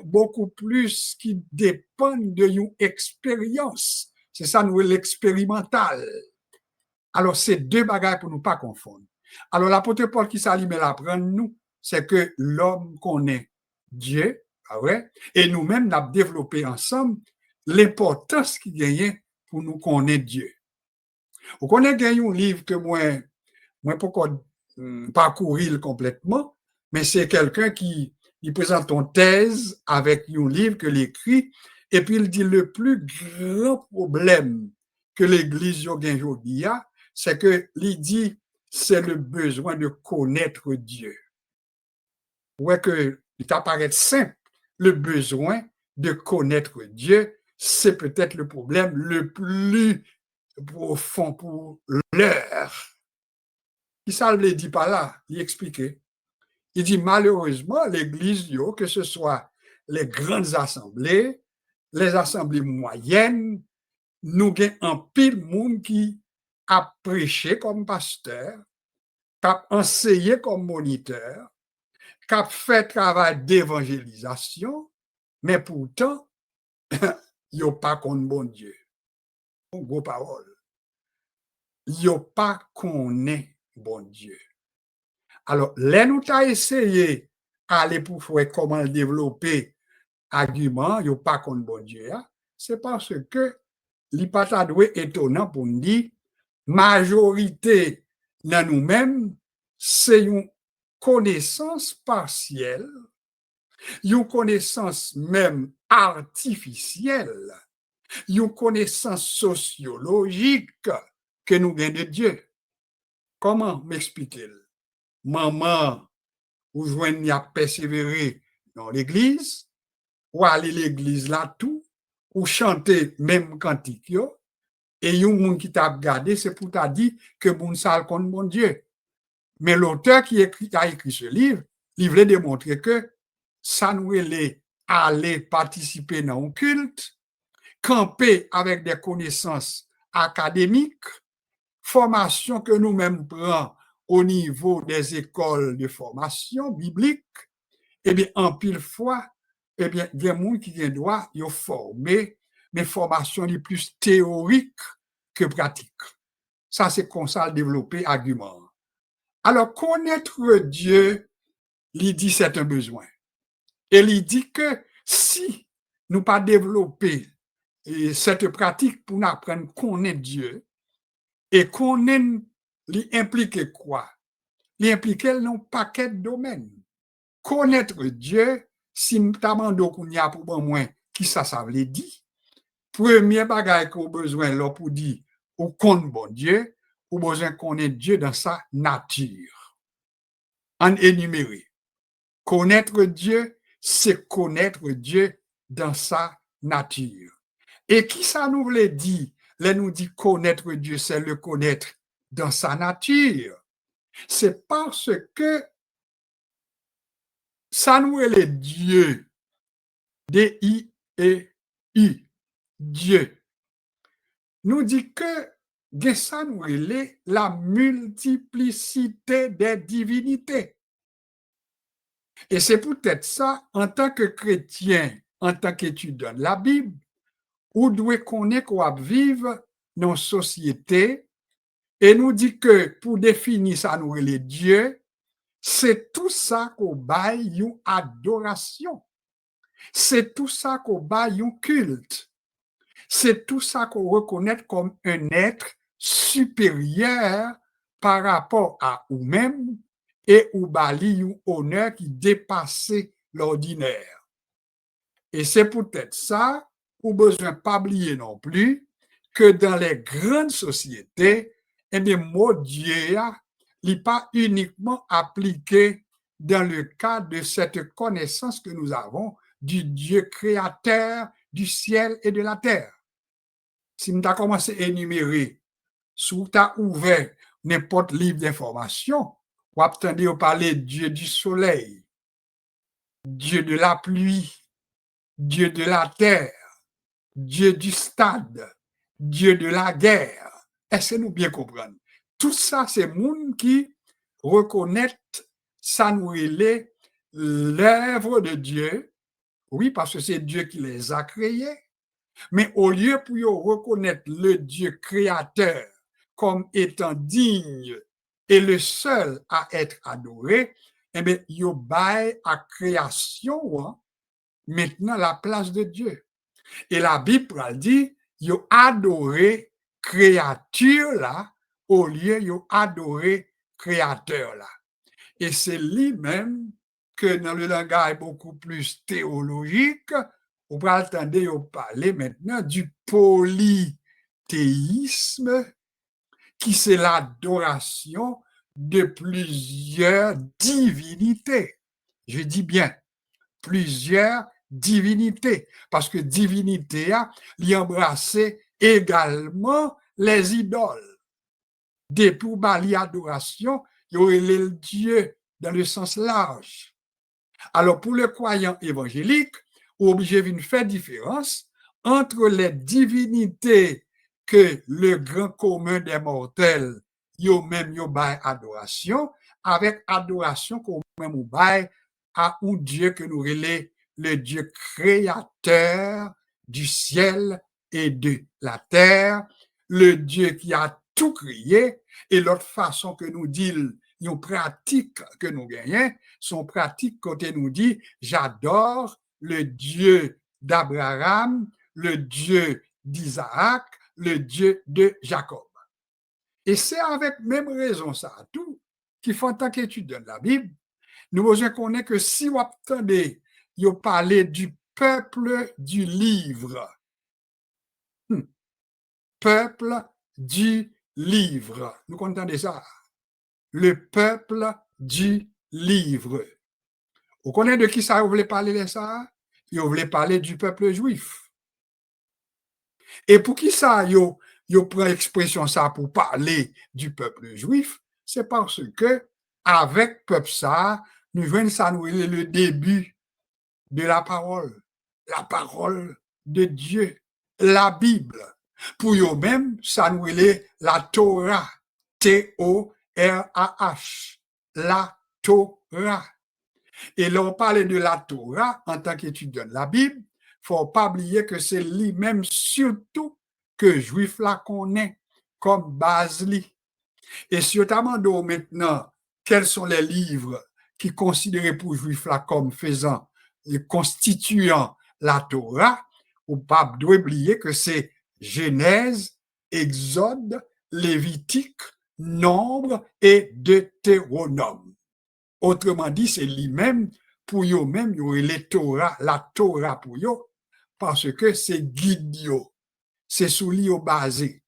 beaucoup plus qui dépend de une expérience. C'est ça, nous l'expérimental. Alors, c'est deux bagages pour ne pas confondre. Alors, l'apôtre Paul qui s'allume l'apprendre nous, c'est que l'homme connaît Dieu, ah ouais, et nous-mêmes, nous avons développé ensemble l'importance qu'il gagne pour nous connaître Dieu. Vous connaissez un livre que moi pas parcourir complètement, mais c'est quelqu'un qui il présente une thèse avec un livre que l'écrit, et puis il dit le plus grand problème que l'Église aujourd'hui a, c'est que il dit c'est le besoin de connaître Dieu. Ouais que il apparaît simple, le besoin de connaître Dieu, c'est peut-être le problème le plus profond pour l'heure. Il ça ne dit pas là, il expliquait. Il dit malheureusement, l'Église, que ce soit les grandes assemblées, les assemblées moyennes, nous avons un pile monde qui a prêché comme pasteur, qui a enseigné comme moniteur, qui a fait travail d'évangélisation, mais pourtant, il n'y a pas contre bon Dieu. Gros parole. Il n'y a pas qu'on est bon Dieu. Alors, là, nous avons essayé d'aller pour voir comment développer argument, il n'y a pas contre bon Dieu. C'est parce que l'hypatadoué est étonnant pour nous dire, majorité dans nous-mêmes, c'est une connaissance partielle, une connaissance même artificielle, une connaissance sociologique que nous gagnons de Dieu. Comment m'expliquer? Maman, ou joignez à persévérer dans l'église, ou aller l'église là tout, ou chanter même cantique yo, et yon moun qui t'a regardé, c'est pour t'a dit que moun sal contre mon Dieu. Mais l'auteur qui a écrit ce livre, il voulait démontrer que ça nous allait aller participer dans un culte, camper avec des connaissances académiques, formation que nous-mêmes prenons au niveau des écoles de formation biblique, eh bien, en pile fois, eh bien, il y a des gens qui doivent former, mais formation les plus théoriques que pratiques. Ça, c'est comme ça développer argument. Alors, connaître Dieu, il dit c'est un besoin. Et il dit que si nous pas développer cette pratique pour nous apprendre à connaître Dieu, et connaître, l'impliquer quoi? L'impliquer dans un paquet de domaines. Connaître Dieu, si nous t'amendons qu'on y a pour moins, qui ça veut dire? Premier bagage qu'on a besoin là pour dire, ou connaître bon Dieu, ou besoin connaître Dieu dans sa nature. En énuméré. Connaître Dieu, c'est connaître Dieu dans sa nature. Et qui ça nous veut dire? Là, nous dit connaître Dieu, c'est le connaître dans sa nature. C'est parce que ça nous est Dieu, D-I-E-I, Dieu, nous dit que ça nous est la multiplicité des divinités. Et c'est peut-être ça, en tant que chrétien, en tant qu'étudiant de la Bible, ou doit connaître qu'on vivre dans une société, et nous dit que pour définir ça nous est Dieu, c'est tout ça qu'on baille une adoration. C'est tout ça qu'on baille un culte. C'est tout ça qu'on reconnaît comme un être supérieur par rapport à nous-mêmes et ou bali un honneur qui dépassait l'ordinaire. Et c'est peut-être ça, ou besoin pas oublier non plus, que dans les grandes sociétés, et bien, mot Dieu n'est pas uniquement appliqué dans le cadre de cette connaissance que nous avons du Dieu créateur du ciel et de la terre. Si nous avons commencé à énumérer, si vous avez ouvert n'importe livre d'information, vous attendez à parler de Dieu du soleil, Dieu de la pluie, Dieu de la terre, Dieu du stade, Dieu de la guerre. Est-ce que nous bien comprenons? Tout ça, c'est monde qui reconnaît ça nous est l'œuvre de Dieu. Oui, parce que c'est Dieu qui les a créés. Mais au lieu pour reconnaître le Dieu créateur comme étant digne et le seul à être adoré, eh bien, il baille à création maintenant la place de Dieu. Et la Bible dit, il adoré créature là au lieu de adorer créateur là. Et c'est lui-même que dans le langage beaucoup plus théologique, on va attendre parler maintenant du polythéisme, qui c'est l'adoration de plusieurs divinités. Je dis bien plusieurs divinités, parce que divinité a embrassé également les idoles. Des pour bali adoration, il y aurait le Dieu dans le sens large. Alors, pour le croyant évangélique, on est obligé de faire différence entre les divinités que le grand commun des mortels, yo même yo bail adoration, avec adoration qu'on même ou bail à un Dieu que nous relève le Dieu créateur du ciel et de la terre, le Dieu qui a tout créé, et l'autre façon que nous dit, une pratique que nous gagnons, son pratique côté nous dit, j'adore le Dieu d'Abraham, le Dieu d'Isaac, le Dieu de Jacob. Et c'est avec même raison ça, tout, qui font tant qu'étudiant de la Bible, nous besoin connaître que si vous attendez, vous parlez du peuple du livre. Peuple du livre. Nous comprenez ça? Le peuple du livre. Vous connaissez de qui ça vous voulez parler de ça? Vous voulez parler du peuple juif. Et pour qui ça, vous prend expression ça pour parler du peuple juif? C'est parce que, avec peuple ça, nous venons ça nous le début de la parole de Dieu, la Bible. Pour eux-mêmes, ça nous est la Torah, T-O-R-A-H, la Torah. Et là, on parle de la Torah en tant qu'étudiant de la Bible, il ne faut pas oublier que c'est lui-même surtout que Juif la connaît comme base. Et notamment maintenant, quels sont les livres qui considérés pour Juif là comme faisant et constituant la Torah, ou pas doit oublier que c'est Genèse, Exode, Lévitique, Nombre et Deutéronome. Autrement dit, c'est lui-même, pour eux-mêmes, les Torah, la Torah pour eux, parce que c'est guide, c'est sous lui basé.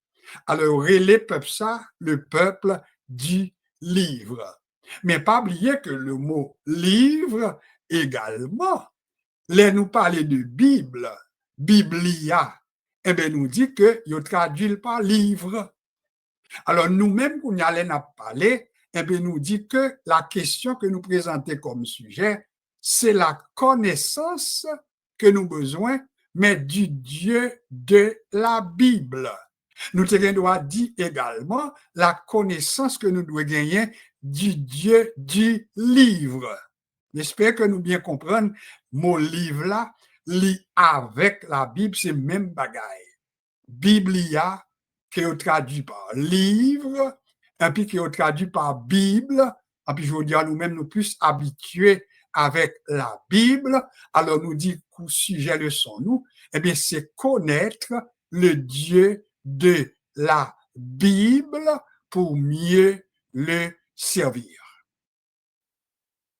Alors, relais peuple ça, le peuple du livre. Mais pas oublier que le mot livre également, là nous parler de Bible, Biblia, eh bien nous dit que il traduit par livre. Alors nous-mêmes, qu'on y allait parler, eh bien nous dit que la question que nous présentons comme sujet, c'est la connaissance que nous avons besoin, mais du Dieu de la Bible. Nous devons dire également la connaissance que nous devons gagner du Dieu du livre. J'espère que nous bien comprendre, mon livre là, lit avec la Bible, c'est même bagaille. Biblia, qui est traduit par livre, et puis qui est traduit par Bible, et puis je veux dire, nous-mêmes, nous plus habitués avec la Bible, alors nous dit qu'au sujet de son nous, eh bien, c'est connaître le Dieu de la Bible pour mieux le servir.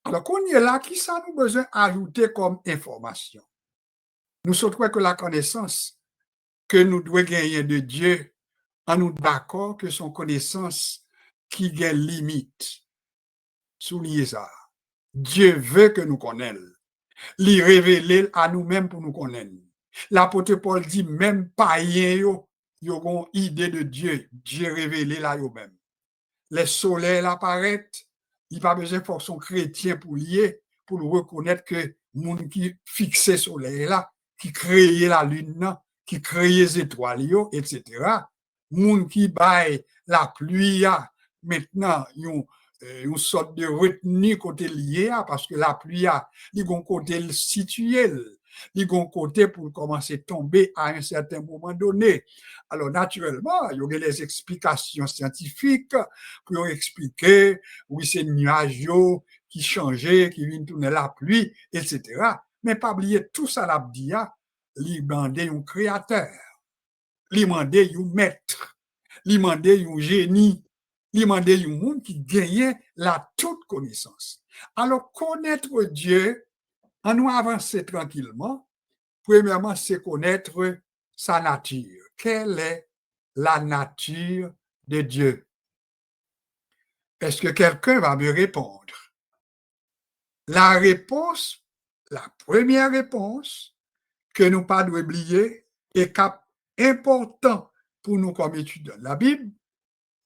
Alors, qu'on y est là, qui ça nous besoin d'ajouter comme information? Nous souhaitons que la connaissance que nous devons gagner de Dieu, en nous d'accord que son connaissance qui gagne limite. Soulignez ça. Dieu veut que nous connaissions. Lui révéler à nous-mêmes pour nous connaître. L'apôtre Paul dit même païens yo ont idée de Dieu. Dieu révélé là eux-mêmes. Les soleils apparaissent. Il pas besoin de son chrétien pour lier, pour le reconnaître que monde qui fixait soleil là, qui créait la lune, qui créait les étoiles, etc. Monde qui baille la pluie, maintenant, une sorte de retenue côté lié, parce que la pluie, il y a un côté situé, il y a un côté pour commencer à tomber à un certain moment donné. Alors, naturellement, il y aurait des explications scientifiques pour expliquer, oui, c'est le nuage qui changeait, qui vient tourner la pluie, etc. Mais pas oublier tout ça, la dia, il demandait un créateur, il demandait un maître, il demandait un génie, il demandait un monde qui gagnait la toute connaissance. Alors, connaître Dieu, en nous avancer tranquillement, premièrement, c'est connaître sa nature. Quelle est la nature de Dieu? Est-ce que quelqu'un va me répondre? La réponse, la première réponse que nous pas devons oublier est important pour nous comme étudiants. La Bible,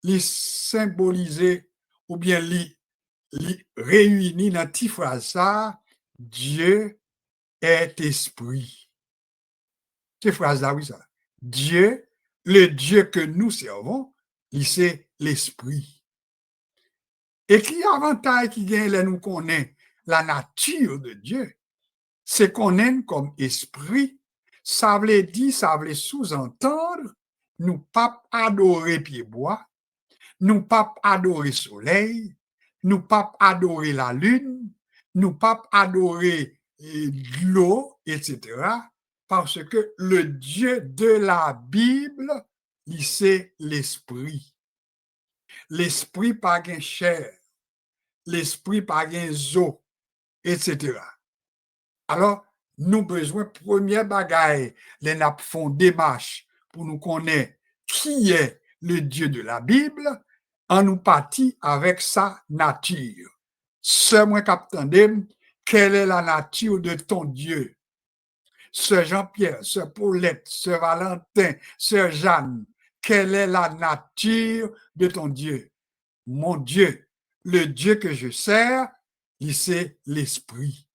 les symboliser ou bien les réunir dans cette phrase ça, Dieu est esprit. Cette phrase-là, oui, ça. Dieu, le Dieu que nous servons, c'est l'esprit. Et qui avantage qui gagne là nous connaît la nature de Dieu, c'est qu'on aime comme esprit, ça veut dire, ça veut sous-entendre, nous pas adorer pied-bois, nous pas adorer soleil, nous pas adorer la lune, nous pas adorer l'eau, etc. Parce que le Dieu de la Bible, c'est l'esprit. L'esprit pas gain chair, l'esprit pas gain eau, etc. Alors, nous besoin première bagaille, les nappes font démarche pour nous connaître qui est le Dieu de la Bible, en nous partit avec sa nature. Ce moi qu'attendez, quelle est la nature de ton Dieu? Sœur Jean-Pierre, Sœur Paulette, Sœur Valentin, Sœur Jeanne, quelle est la nature de ton Dieu? Mon Dieu, le Dieu que je sers, c'est l'esprit.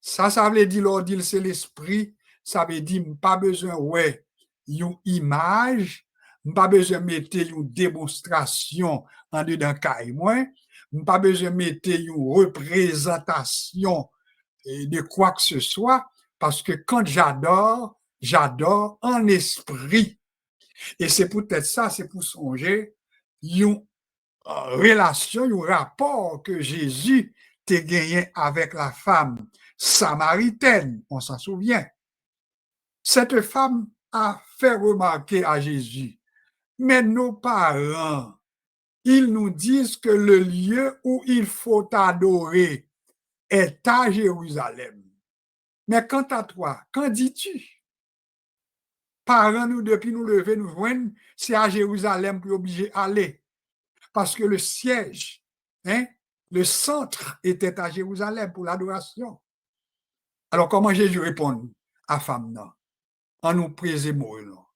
Ça veut dire, l'ordre, c'est l'esprit, ça veut dire, pas besoin, ouais, une image, pas besoin de mettre une démonstration en dedans caille moi, pas besoin de mettre une représentation de quoi que ce soit, parce que quand j'adore en esprit. Et c'est peut-être ça, c'est pour songer une relation, un rapport que Jésus t'a gagné avec la femme samaritaine, on s'en souvient. Cette femme a fait remarquer à Jésus, mais nos parents, ils nous disent que le lieu où il faut adorer est à Jérusalem. Mais quant à toi, qu'en dis-tu? Parents-nous depuis nous lever, nous joindre, c'est à Jérusalem pour obligé d'aller. Parce que le siège, le centre était à Jérusalem pour l'adoration. Alors, comment Jésus répond à femme, non? En nous présémant,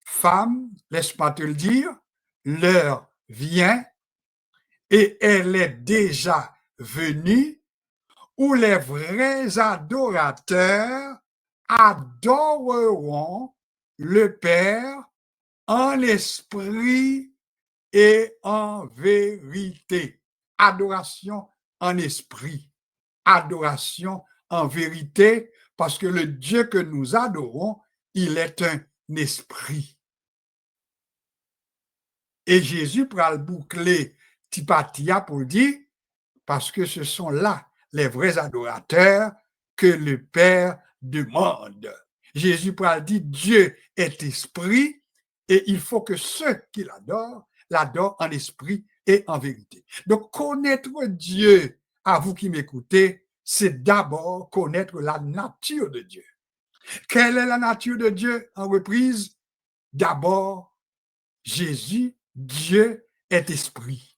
femme, laisse-moi te le dire, l'heure vient et elle est déjà venue où les vrais adorateurs adoreront le Père en esprit et en vérité. Adoration en esprit, adoration en vérité, parce que le Dieu que nous adorons, il est un esprit. Et Jésus prend le boucler Tipatia pour dire, parce que ce sont là les vrais adorateurs que le Père demande. Jésus prend le dire, Dieu est esprit et il faut que ceux qui l'adorent en esprit et en vérité. Donc, connaître Dieu, à vous qui m'écoutez, c'est d'abord connaître la nature de Dieu. Quelle est la nature de Dieu en reprise? D'abord, Jésus, Dieu est esprit.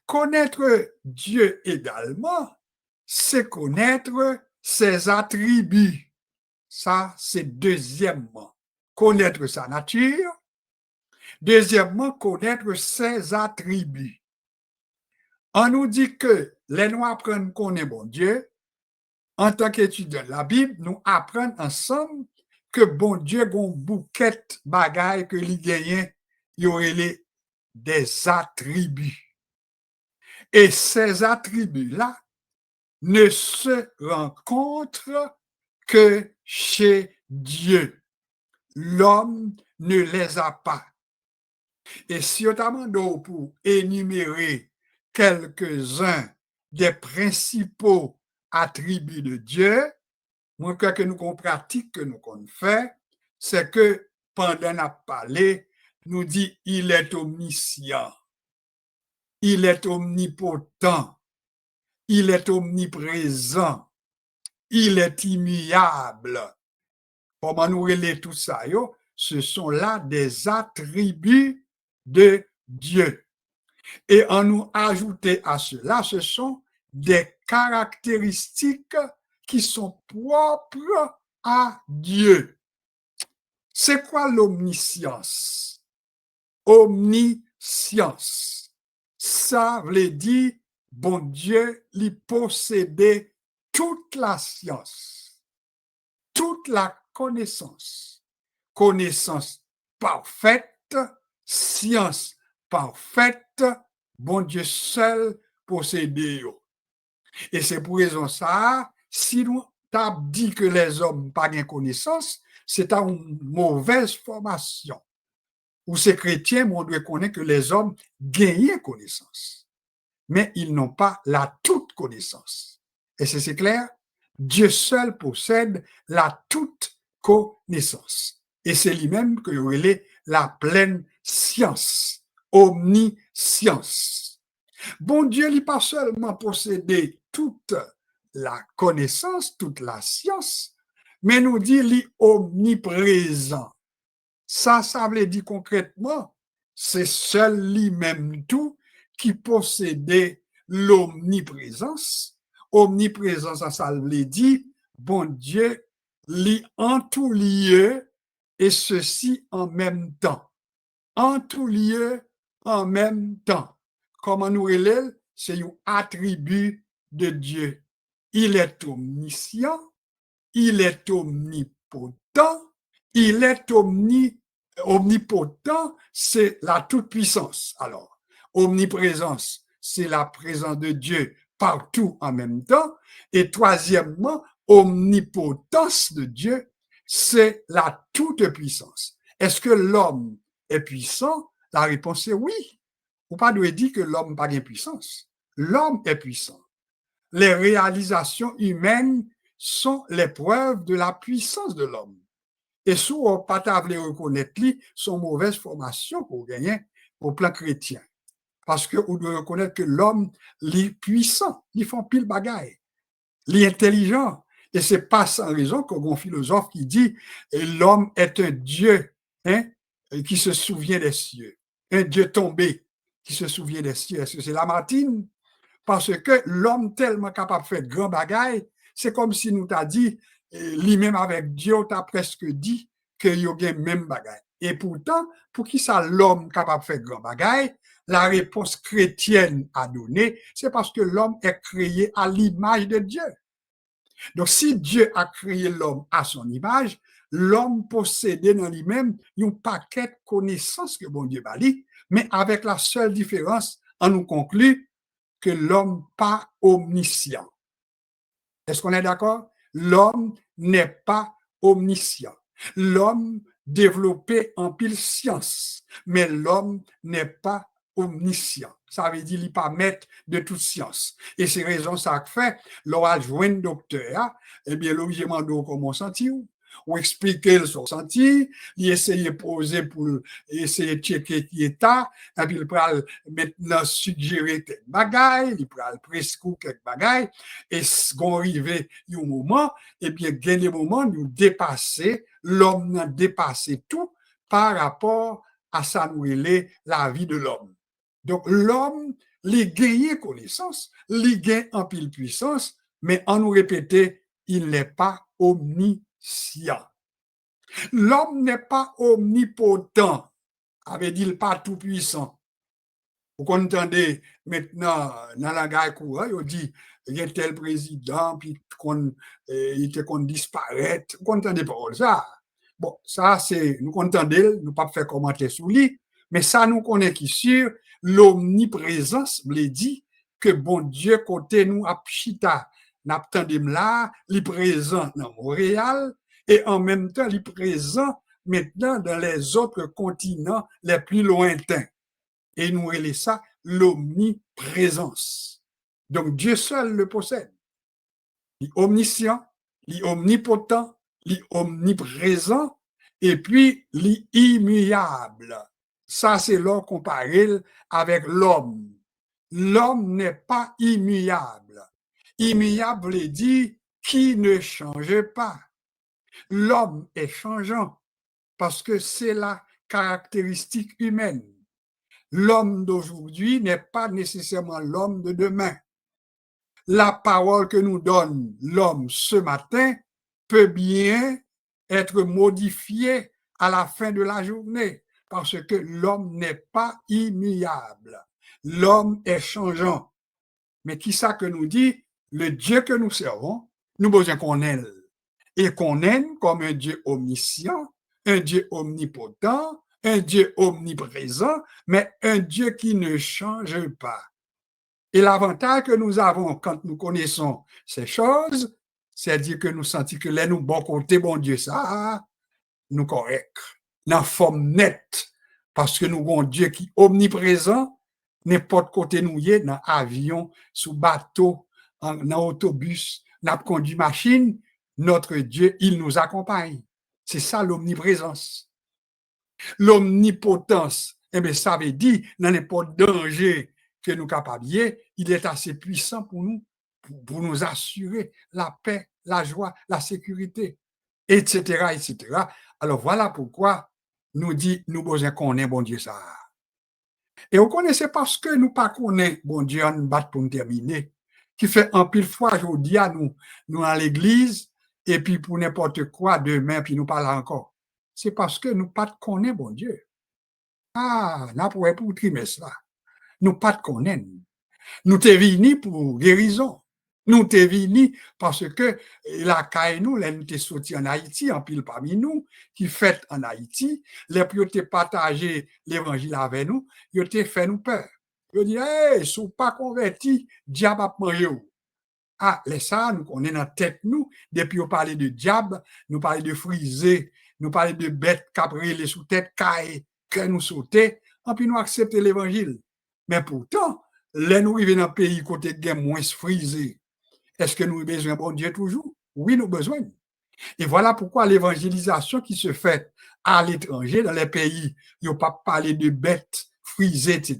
Connaître Dieu également, c'est connaître ses attributs. Ça, c'est deuxièmement. Connaître sa nature. Deuxièmement, connaître ses attributs. On nous dit que les nous apprennent qu'on est bon Dieu. En tant qu'étudiant de la Bible, nous apprenons ensemble que bon Dieu a un bouquet bagaille que lui gagne, il y aurait des attributs. Et ces attributs-là ne se rencontrent que chez Dieu. L'homme ne les a pas. Et si notamment pour énumérer quelques-uns des principaux attributs de Dieu, moi, que nous pratiquons, que nous faisons, c'est que pendant la parlé, nous dit il est omniscient, il est omnipotent, il est omniprésent, il est immuable. Comment nous relève tout ça? Ce sont là des attributs de Dieu. Et en nous ajouter à cela, ce sont des caractéristiques qui sont propres à Dieu. C'est quoi l'omniscience? Omniscience. Ça veut dire, bon Dieu, il possédait toute la science, toute la connaissance. Connaissance parfaite, science parfaite, bon Dieu seul possédait. Et c'est pour raison ça, si nous t'as dit que les hommes n'ont pas de connaissance, c'est une mauvaise formation. Ou ces chrétiens, on doit connaître que les hommes gagnent connaissance, mais ils n'ont pas la toute connaissance. Et c'est clair? Dieu seul possède la toute connaissance. Et c'est lui-même que vous voulez la pleine science, omniscience. Bon Dieu n'est pas seulement possédé toute la connaissance, toute la science, mais nous dit il est omniprésent. Ça veut dire concrètement, c'est seul lui-même tout qui possédait l'omniprésence. Omniprésence, ça veut dire, bon Dieu, lit en tout lieu et ceci en même temps. En tout lieu, en même temps. Comment nous relève? C'est un attribut de Dieu. Il est omniscient, il est omnipotent, il est omnipotent, c'est la toute-puissance. Alors, omniprésence, c'est la présence de Dieu partout en même temps. Et troisièmement, omnipotence de Dieu, c'est la toute-puissance. Est-ce que l'homme est puissant? La réponse est oui. Ou pas de dire que l'homme n'a pas de puissance. L'homme est puissant. Les réalisations humaines sont les preuves de la puissance de l'homme. Et si on ne pas reconnaître son mauvaise formation pour gagner au plan chrétien. Parce que on doit reconnaître que l'homme est puissant, il fait pile bagaille, il est intelligent. Et c'est pas sans raison qu'un philosophe qui dit l'homme est un Dieu qui se souvient des cieux, un Dieu tombé qui se souvient des cieux. Est-ce que c'est Lamartine? Parce que l'homme tellement capable de faire grand bagaille, c'est comme si nous t'a dit, lui-même avec Dieu, t'a presque dit qu'il y a le même bagaille. Et pourtant, pour qui ça l'homme capable de faire grand bagaille, la réponse chrétienne à donner, c'est parce que l'homme est créé à l'image de Dieu. Donc, si Dieu a créé l'homme à son image, l'homme possédait dans lui-même un paquet de connaissances que bon Dieu bali, mais avec la seule différence, on nous conclut que l'homme pas omniscient. Est-ce qu'on est d'accord? L'homme n'est pas omniscient. L'homme développé en pile science, mais l'homme n'est pas omniscient. Ça veut dire qu'il n'est pas maître de toute science. Et c'est raison ça fait, l'on joint un docteur, eh bien, logiquement, comment sentir, ou expliquer son senti, il essaye de poser pour essayer de checker qui est là, et puis il peut maintenant suggérer quelques bagailles, il peut prescrire quelques bagailles, et quand arrive un moment, eh bien, il y a des moments où nous dépasser, l'homme a dépassé tout par rapport à ça nous la vie de l'homme. Donc, l'homme, il gagne connaissance, il gagne en pile puissance, mais en nous répéter, il n'est pas omniscient. L'homme n'est pas omnipotent, avait dit pas tout puissant. Vous entendez maintenant dans la guerre courant, il dit il y a tel président, puis il était qu'on disparaît. Vous entendez pas ça? Bon, ça c'est, nous entendons, nous pas faire commenter sur lui, mais ça nous connaît qui sûr, l'omniprésence me dit que bon Dieu côté nous à Chita, n'attendons là, il est présent dans Montréal et en même temps il est présent maintenant dans les autres continents les plus lointains. Et nous relève ça l'omniprésence. Donc Dieu seul le possède. Il est omniscient, il est omnipotent, il est omniprésent et puis il est immuable. Ça, c'est l'on compare avec l'homme. L'homme n'est pas immuable. Immuable veut dire qui ne change pas. L'homme est changeant parce que c'est la caractéristique humaine. L'homme d'aujourd'hui n'est pas nécessairement l'homme de demain. La parole que nous donne l'homme ce matin peut bien être modifiée à la fin de la journée parce que l'homme n'est pas immuable. L'homme est changeant. Mais qui ça que nous dit? Le Dieu que nous servons, nous besoin qu'on aime. Et qu'on aime comme un Dieu omniscient, un Dieu omnipotent, un Dieu omniprésent, mais un Dieu qui ne change pas. Et l'avantage que nous avons quand nous connaissons ces choses, c'est dire que nous sentons que là, nous, bon côté, bon Dieu, ça, nous correct, dans forme nette, parce que nous avons un Dieu qui est omniprésent, n'importe côté nous y est, dans avion, sous bateau, dans autobus, dans conduit machine, notre Dieu, il nous accompagne. C'est ça l'omniprésence. L'omnipotence, eh bien, ça veut dire, dans n'importe danger que nous capables, il est assez puissant pour nous, pour nous assurer la paix, la joie, la sécurité, etc., etc. Alors, voilà pourquoi nous dit, nous besoin qu'on ait bon Dieu ça. Et on connaît, c'est parce que nous pas connaît bon Dieu, on bat pour nous terminer, qui fait un pile fois, je vous dis à nous à l'église, et puis pour n'importe quoi demain, puis nous parlons encore. C'est parce que nous pas connaît bon Dieu. Ah, n'a pas pour trimestre là. Nous pas connaît. Nous t'es venu pour guérison. Nous t'es venu parce que la caille nous, là, nous t'es sorti en Haïti, en pile parmi nous, qui fait en Haïti, les plus t'es partagé l'évangile avec nous, ils t'es fait nous peur. Ils dit, hey, si vous pas converti, diable a mangé ou. Ah, les ça, nous connaissons dans la tête nous, depuis on parlait de diable, nous parlait de frisé, nous parlait de bêtes cabrées, les sous-têtes, caille, que nous sauter, et puis nous accepter l'évangile. Mais pourtant, là, nous arrivons dans un pays côté de moins frisé. Est-ce que nous avons besoin de bon Dieu toujours? Oui, nous besoin. Et voilà pourquoi l'évangélisation qui se fait à l'étranger, dans les pays, il n'y a pas parlé de bêtes frisées, etc.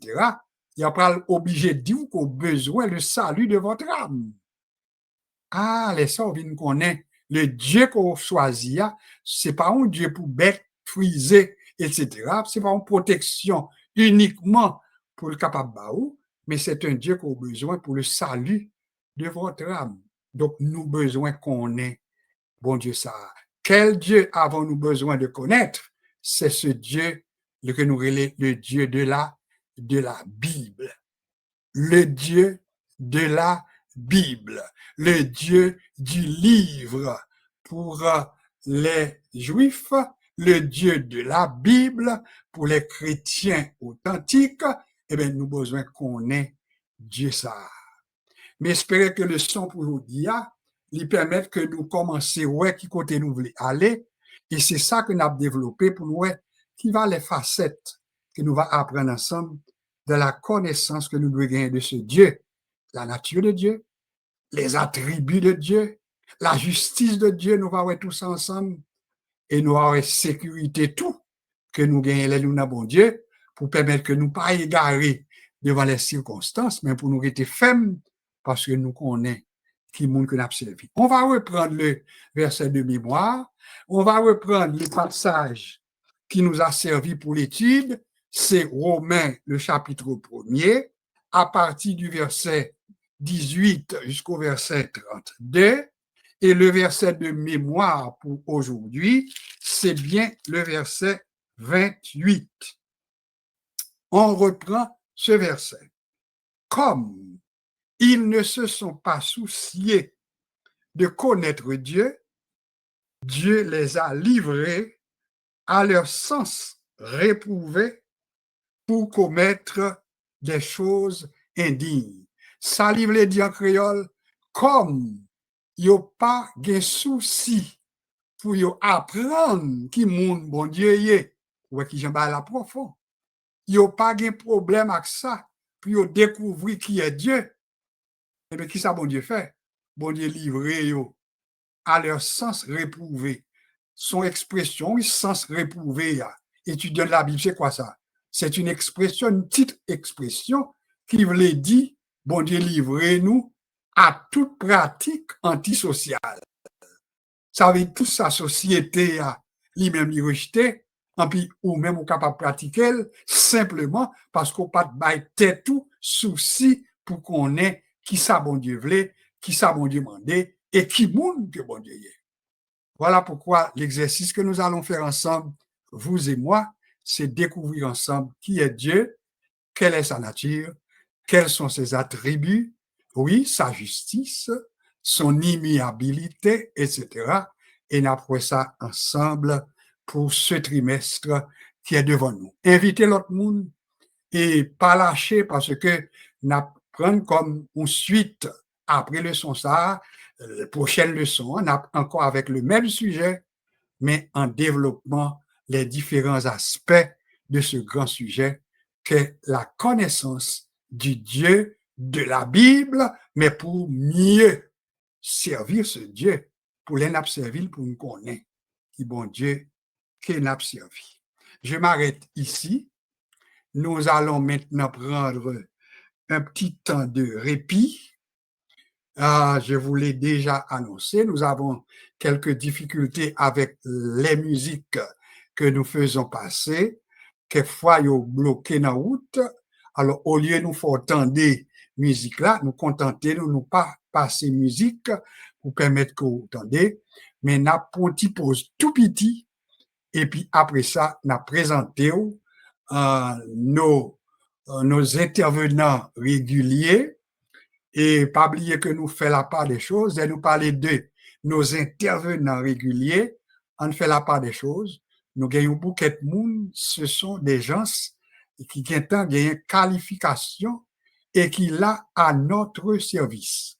Il n'y a pas obligé de dire qu'on a besoin du salut de votre âme. Ah, les ça, on connaît le Dieu qu'on choisit, c'est pas un Dieu pour bêtes frisées, etc. C'est pas une protection uniquement pour le capable baou, mais c'est un Dieu qu'on a besoin pour le salut de votre âme. Donc, nous besoin qu'on ait bon Dieu ça. Quel Dieu avons-nous besoin de connaître? C'est ce Dieu que nous relève le Dieu de la Bible. Le Dieu de la Bible. Le Dieu du livre. Pour les Juifs, le Dieu de la Bible. Pour les chrétiens authentiques, eh bien, nous avons besoin qu'on ait Dieu ça. Mais espérez que le son pour aujourd'hui, lui permettre que nous commencer ouais qui côté nous voulons aller et c'est ça que nous avons développé pour nous qui va les facettes que nous va apprendre ensemble de la connaissance que nous devons gagner de ce Dieu, la nature de Dieu, les attributs de Dieu, la justice de Dieu, nous va voir tout ça ensemble et nous avoir sécurité tout que nous gagnons nous dans bon Dieu pour permettre que nous pas égarer devant les circonstances mais pour nous rester fermes parce que nous connaissons qui monde que nous avons servi. On va reprendre le verset de mémoire, on va reprendre le passage qui nous a servi pour l'étude, c'est Romains le chapitre 1er, à partir du verset 18 jusqu'au verset 32, et le verset de mémoire pour aujourd'hui, c'est bien le verset 28. On reprend ce verset. Comme ils ne se sont pas souciés de connaître Dieu, Dieu les a livrés à leur sens réprouvé pour commettre des choses indignes. Ça livre dit en créole, comme il n'y a pas de souci pour apprendre qui monde bon Dieu est, ou qui j'en la profond. Il n'y a pas de problème avec ça pour découvrir qui est Dieu. Et bien, qui ça bon Dieu fait? Bon Dieu livré à leur sens réprouvé. Son expression, sens réprouvé. Étudiant de la Bible, c'est quoi ça? C'est une expression, une petite expression qui veut dire, bon Dieu livré nous à toute pratique antisociale. Ça veut dire toute sa société lui-même lui rejeter, ou même on capable de pratiquer simplement parce qu'on pas de tête tout souci pour qu'on ait qui ça bon Dieu voulait, qui ça bon Dieu mandé et qui monde que bon Dieu est. Voilà pourquoi l'exercice que nous allons faire ensemble, vous et moi, c'est découvrir ensemble qui est Dieu, quelle est sa nature, quels sont ses attributs, oui, sa justice, son immuabilité, etc. Et nous apprenons ça ensemble pour ce trimestre qui est devant nous. Invitez l'autre monde et pas lâcher parce que nous apprenons comme une suite après leçon ça, prochaine leçon, on a encore avec le même sujet, mais en développement les différents aspects de ce grand sujet qu'est la connaissance du Dieu de la Bible, mais pour mieux servir ce Dieu, pour les servir, pour nous connaître qui bon Dieu qui n'a servi. Je m'arrête ici. Nous allons maintenant prendre un petit temps de répit. Je vous l'ai déjà annoncé, nous avons quelques difficultés avec les musiques que nous faisons passer. Quelquefois, ils ont bloqué dans la route. Alors, au lieu de nous faire entendre musique là, nous contenter de nous pas passer musique pour permettre que vous entendez. Mais nous avons une petite pause tout petit. Et puis, après ça, nous présentons nos intervenants réguliers. Et pas oublier que nous faisons la part des choses et nous parler de nos intervenants réguliers. On fait la part des choses. Nous gagnons beaucoup de monde. Ce sont des gens qui gagnent une qualification et qui là à notre service.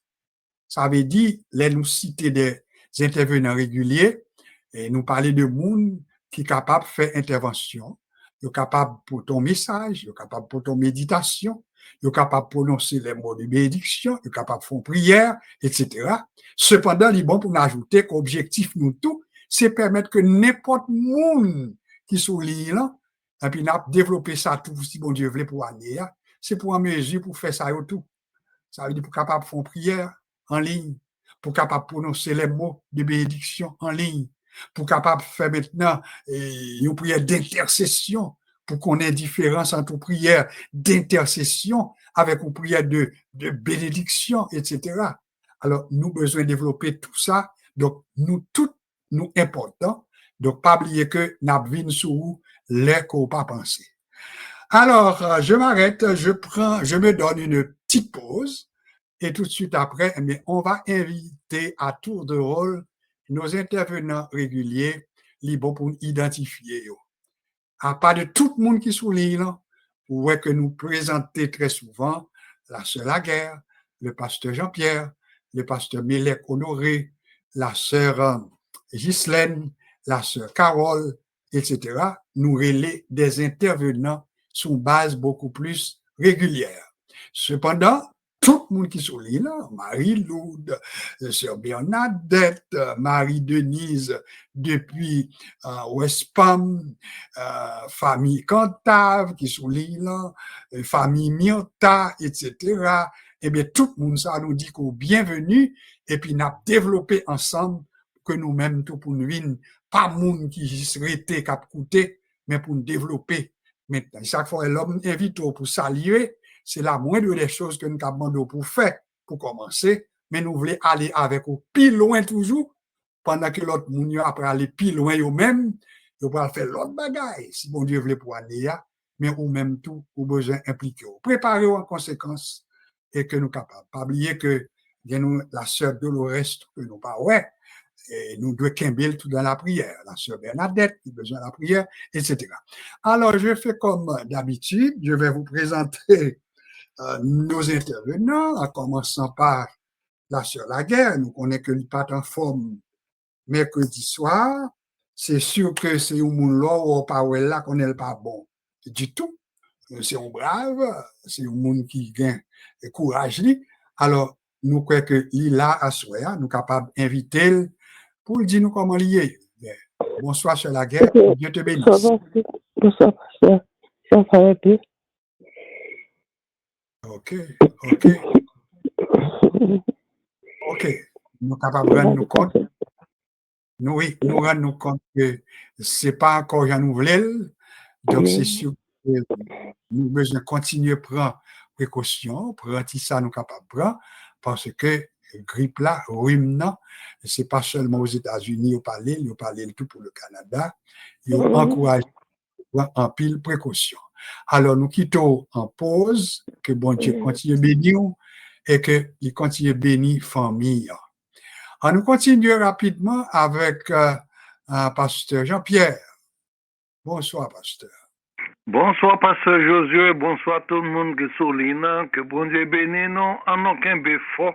Ça veut dire, les nous citer des intervenants réguliers et nous parler de monde qui est capable de faire intervention, qui est capable pour ton message, qui est capable pour ton méditation, ils sont capables de prononcer les mots de bénédiction, ils sont capables de faire une prière, etc. Cependant, il est bon pour nous ajouter qu'objectif nous tout, c'est permettre que n'importe monde qui sont là, et puis nous développer ça tout, si bon Dieu veut pour année, c'est pour en mesure pour faire ça tout. Ça veut dire pour capable de faire une prière en ligne, pour capable de prononcer les mots de bénédiction en ligne, pour capable de faire maintenant une prière d'intercession, pour qu'on ait une différence entre une prière d'intercession avec une prière de bénédiction, etc. Alors, nous avons besoin de développer tout ça. Donc, nous, tout, nous important. Donc, pas oublier que nous avons sur les qu'on pas penser. Alors, je m'arrête, je me donne une petite pause et tout de suite après, mais on va inviter à tour de rôle nos intervenants réguliers, les bons pour identifier. À part de tout le monde qui souligne, ouais que nous présentons très souvent la sœur Laguerre, le pasteur Jean-Pierre, le pasteur Mélec Honoré, la sœur Ghislaine, la sœur Carole, etc. Nous relais des intervenants sur base beaucoup plus régulière. Cependant, tout le monde qui souligne là, Marie-Lourde, sœur Bernadette, Marie-Denise, depuis West Palm, famille Cantave qui souligne là, famille Myrta, etc. Eh bien, tout le monde ça nous dit qu'on bienvenue et puis nous avons développé ensemble que nous-mêmes tout pour nous vivre, pas monde qui serait cap coûter, mais pour nous développer. Maintenant, chaque fois l'homme invite pour saluer, c'est la moindre des choses que nous avons demandé pour faire, pour commencer, mais nous voulons aller avec au plus loin toujours, pendant que l'autre monde après aller plus loin eux-mêmes, ils vont faire l'autre bagaille, si bon Dieu voulait pour aller, mais ou même tout, ou besoin impliqué. Préparez-vous en conséquence et que nous capables. Pas oublier que nous, la sœur Dolores, que nous pas ouais, et nous devons Kimbel tout dans la prière, la sœur Bernadette qui a besoin de la prière, etc. Alors, je fais comme d'habitude, je vais vous présenter nos intervenants, en commençant par la sœur Laguerre. Nous connaissons que nous pas en forme mercredi soir. C'est sûr que c'est un monde là ou pas là qu'on n'est pas bon du tout. C'est un brave, c'est un monde qui gagne courage. Alors, nous croyons que il a à souhait, nous sommes capables d'inviter pour dire nous comment il est. Bonsoir, Sœur Laguerre. Ok. Dieu te bénisse. Bonsoir, pasteur. Ça va un peu. OK. Nous sommes capables de rendre nous compte. Oui, nous rendons nous compte que ce n'est pas encore j'en voulais. Donc, c'est sûr que nous avons besoin de continuer à prendre précaution, prendre ça nous capables de prendre, parce que grippe là, rhume non, c'est pas seulement aux États-Unis, ils parlent tout pour le Canada, ils ont encouragé en pile précaution. Alors, nous quittons en pause, que bon Dieu continue à bénir et qu'il continue à bénir famille. Alors, nous continuons rapidement avec pasteur Jean-Pierre. Bonsoir, pasteur. Bonsoir, pasteur Josué. Bonsoir tout le monde qui souligne. Que bon Dieu bénisse nous en aucun béfort.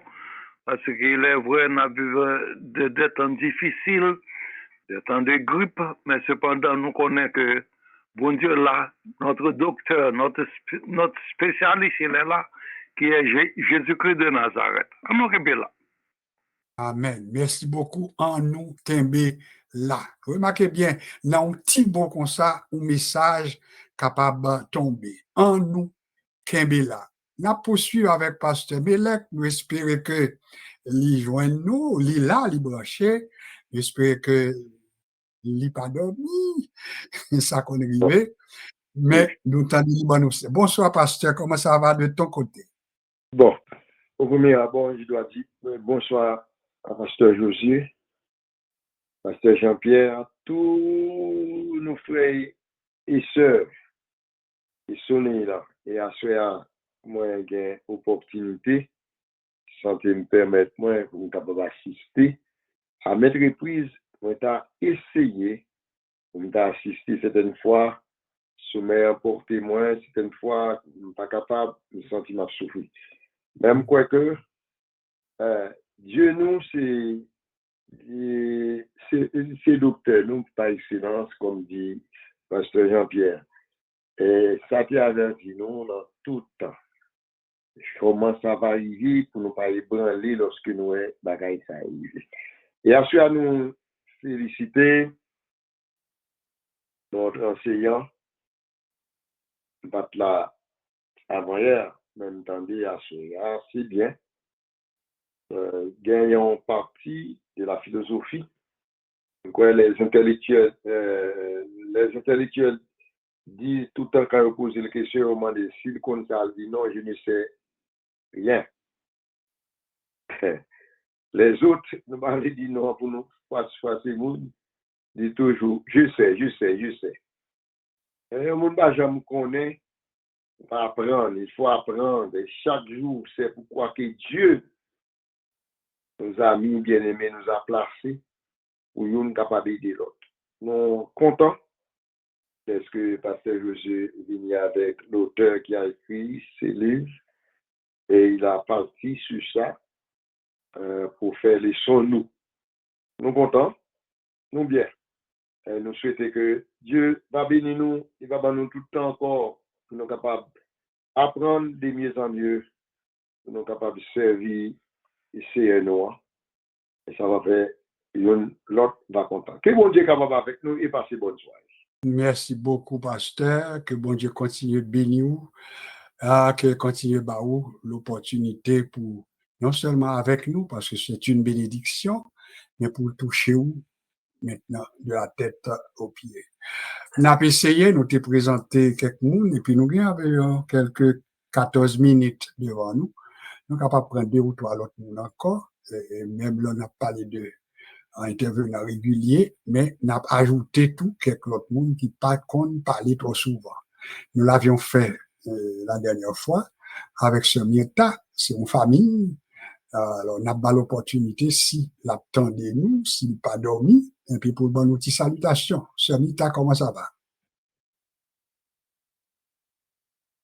Parce qu'il est vrai, on a vu des temps difficiles, des temps de grippe, mais cependant, nous connaissons que bon Dieu là, notre docteur, notre spécialiste, il est là, qui est Jésus-Christ de Nazareth. En aucun béla. Amen. Merci beaucoup. En nous, Kembe là. Remarquez bien, dans un petit mot comme ça, un message capable de tomber. En nous, Kembe là. Nous poursuivons avec Pasteur Mélec. Nous espérons que il joint nous, il là, il branché. J'espère que il pas dormi. Ça qu'on est arrivé. Mais nous t'en disons, bonsoir, pasteur. Comment ça va de ton côté? Bon, au premier abord, je dois dire bonsoir à pasteur Josué, pasteur Jean-Pierre, tous nos frères et sœurs qui sont là. Et à ce moment, moi, j'ai une opportunité, santé me permettre, moi, pour capable d'assister à mettre reprise, pour essayer, pour assister certaines fois, sommet porter moins, certaines fois, pas capable, me sentir m'a souffrir. Même quoi que, Dieu nous, c'est docteur, nous, par excellence, comme dit pasteur Jean-Pierre. Et ça t'est averti nous dans tout temps. comment ça va arriver pour ne pas ébranler lorsque nous bagaille ça arrive. Et ensuite, à nous féliciter notre enseignant, là avant-hier, même tandis à ce c'est bien. Gagnons partie de la philosophie. Quoi, les intellectuels disent tout le temps quand ils posent la question, au moment de s'ils dit non, je ne sais rien. Les autres, nous m'ont dit non pour nous face monde, dit toujours, je sais. Et le monde va jamais connaître, pas apprendre, il faut apprendre. Et chaque jour, c'est pourquoi que Dieu, nos amis bien-aimés, nous a placés pour nous capables d'aider l'autre. Nous sommes contents parce que Pasteur José vient avec l'auteur qui a écrit ces livres et il a parti sur ça pour faire les sons nous. Nous sommes contents, nous bien. Et nous souhaitons que Dieu va bénir nous, il va bénir nous tout le temps encore pour nous capables d'apprendre de mieux en mieux, pour nous capables de servir ici et nous. Et ça va faire l'autre va content. Que bon Dieu est capable avec nous et passer bonne soirée. Merci beaucoup, pasteur. Que bon Dieu continue de bénir vous, que continue de donner l'opportunité pour, non seulement avec nous, parce que c'est une bénédiction, mais pour toucher vous maintenant de la tête aux pieds. Nous avons essayé, nous te présenter quelques monde, et puis nous avons quelques 14 minutes devant nous. Nous sommes capables de prendre 2 ou 3 autres monde encore, et même là, on a parlé de intervenants réguliers, mais on a ajouté tout quelques autres monde qui pas qu'on parler trop souvent. Nous l'avions fait la dernière fois avec ce Mieta, c'est une famille. Alors, on a pas l'opportunité, si l'attendez nous, s'il pas dormi, et puis pour bonne outil salutation. Ce Mieta, comment ça va?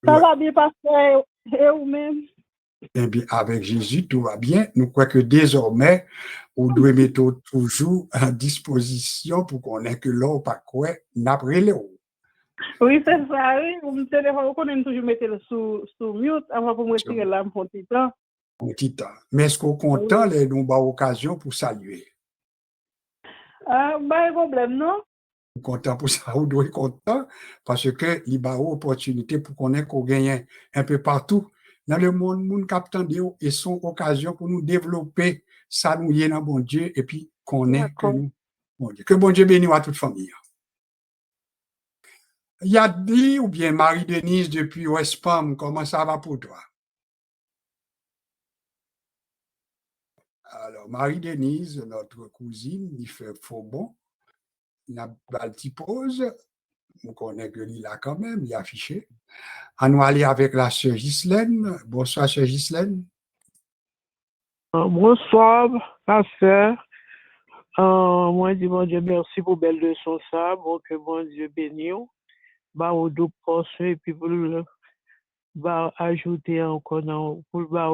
Ça va bien, pasteur, et vous-même? Eh bien, avec Jésus, tout va bien. Nous croyons que désormais, on doit mettre toujours en disposition pour qu'on ait que l'eau pas quoi, n'après l'eau. Oui, c'est ça, oui. Vous me téléphonez, vous connaissez toujours mettre le sous mute avant pour me retirer l'âme pour petit temps. Un petit temps. Mais est-ce qu'on est content, les nous avons occasion pour saluer? Pas de problème, non? Content pour ça, on doit être content parce que il y a une opportunité pour qu'on gagne un peu partout dans le monde captant et son occasion pour nous développer ça nous y est dans bon Dieu et puis qu'on est que nous bon Dieu. Que bon Dieu bénisse à toute famille. Yadli ou bien Marie-Denise depuis West Palm, comment ça va pour toi? Alors, Marie-Denise, notre cousine, il fait faux bon. Il a une petite pause. On connaît que l'île a quand même, il est affiché. On va aller avec la sœur Ghislaine. Bonsoir, sœur Ghislaine. Bonsoir, pasteur. Moi, je dis, mon Dieu, merci pour belle leçon, ça. Bon, que mon Dieu bénisse. Bah, au deux portions, et puis pour le, bah, ajouter encore pour bah,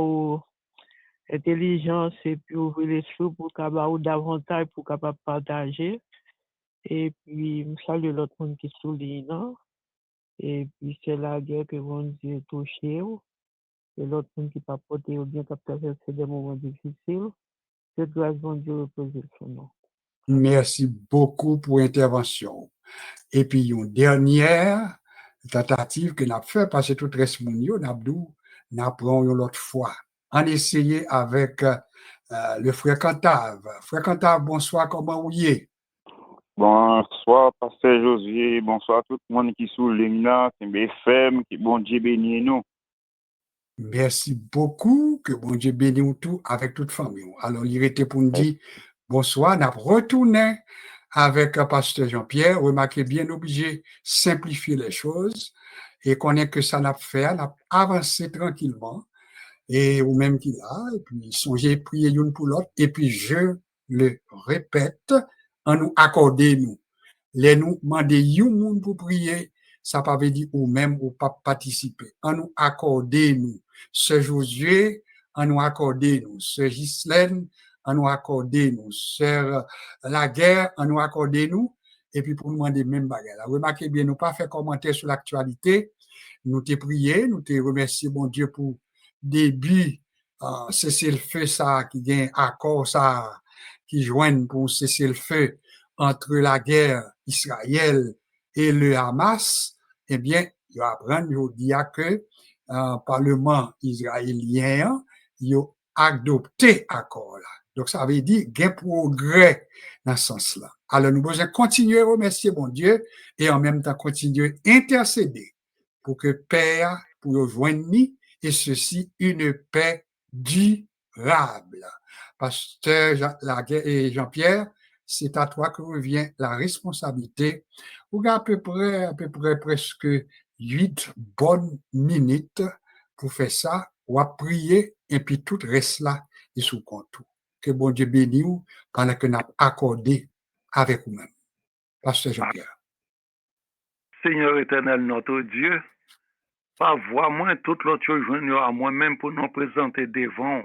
intelligence, et puis ouvrir l'esprit pour qu'il y ait davantage pour capable partager. Et puis, je salue l'autre monde qui souligne, non? Et puis, c'est la guerre que mon Dieu touché. Et l'autre monde qui pas porté ou bien qui a traversé des moments difficiles. Que grâce mon Dieu repose son nom. Merci beaucoup pour l'intervention. Et puis, une dernière tentative que nous avons fait, parce que tout le reste, nous avons l'autre fois. On essayé avec le frère Cantave. Frère Cantave, bonsoir, comment vous y êtes? Bonsoir, pasteur Josué. Bonsoir tout le monde qui souligne là, c'est BFM, qui bon Dieu bénisse nous. Merci beaucoup, que bon Dieu bénisse tout avec toute famille. Alors, il était pour nous dire bonsoir, nous avons retourné avec pasteur Jean-Pierre. Remarquez bien, obligé de simplifier les choses et qu'on ait que ça n'a fait, on a avancé tranquillement et ou même qu'il a, et puis songez prier une pour l'autre, et puis je le répète, en nous accorder nous. Les nous demander un monde pour prier, ça pas veut dire ou même ou pas participer. En nous accorder nous. Ce Josué, en nous accorder nous. Ce Ghislaine, en nous accorder nous. Sœur Laguerre, en nous accorder nous. Et puis pour nous demander même bagarre. Remarquez bien, nous pas fait commentaire sur l'actualité. Nous te prier, nous te remercier, bon Dieu, pour début cessez-le-feu ça qui gagne accord ça qui joignent pour cessez-le-feu entre la guerre Israël et le Hamas, eh bien, il va apprendre aujourd'hui que Parlement israélien il a adopté accord là. Donc, ça veut dire qu'il y a un progrès dans ce sens-là. Alors, nous devons continuer à remercier mon Dieu et en même temps continuer à intercéder pour que Père, pour rejoindre nous, et ceci, une paix durable. Pasteur Jean-Pierre, c'est à toi que revient la responsabilité. Vous avez à peu près presque 8 bonnes minutes pour faire ça, ou à prier, et puis tout reste là, et sous compte. Que bon Dieu bénisse vous pendant que nous avons accordé avec vous-même. Pasteur Jean-Pierre. Seigneur éternel, notre Dieu, par voix moins toute l'autre chose à moi-même pour nous présenter devant.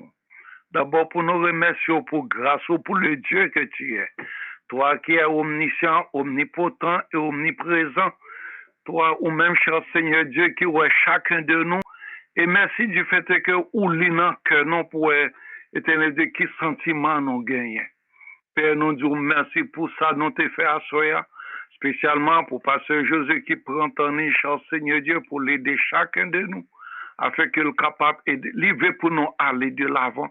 D'abord pour nous remercier pour grâce pour le Dieu que tu es. Toi qui es omniscient, omnipotent et omniprésent. Toi ou même, cher Seigneur Dieu, qui est chacun de nous. Et merci du fait que ou l'inan que nous pouvons éternel Dieu qui sentiment nous gagnons. Père, nous disons merci pour ça, nous te fait assoya, spécialement pour Pasteur José qui prend ton cher Seigneur Dieu pour l'aider chacun de nous, afin qu'il soit capable de livrer pour nous aller de l'avant.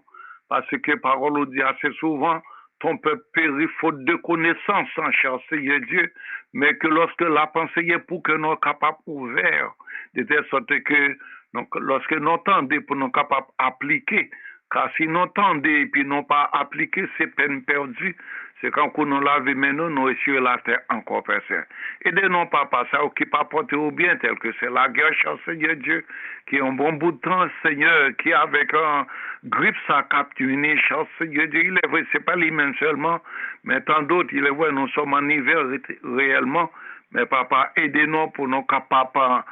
Parce que parole nous dit assez souvent, ton peuple périt faute de connaissance, cher Seigneur Dieu, mais que lorsque la pensée est pour que nous soyons capables ouverts, de telle sorte que donc, lorsque nous entendons pour nous capables d'appliquer, car si nous entendons et puis non pas appliquer, c'est peine perdue. C'est quand nous lavons maintenant, nous essuyer la terre encore personne. Et de non pas ça qui pas porter au bien, tel que c'est la guerre, cher Seigneur Dieu, qui est un bon bout de temps, Seigneur, qui avec un grippe ça capturé, cher Seigneur Dieu, il est vrai, c'est pas lui-même seulement, mais tant d'autres, il est vrai, nous sommes en hiver réellement, mais papa, aidez-nous pour nous capables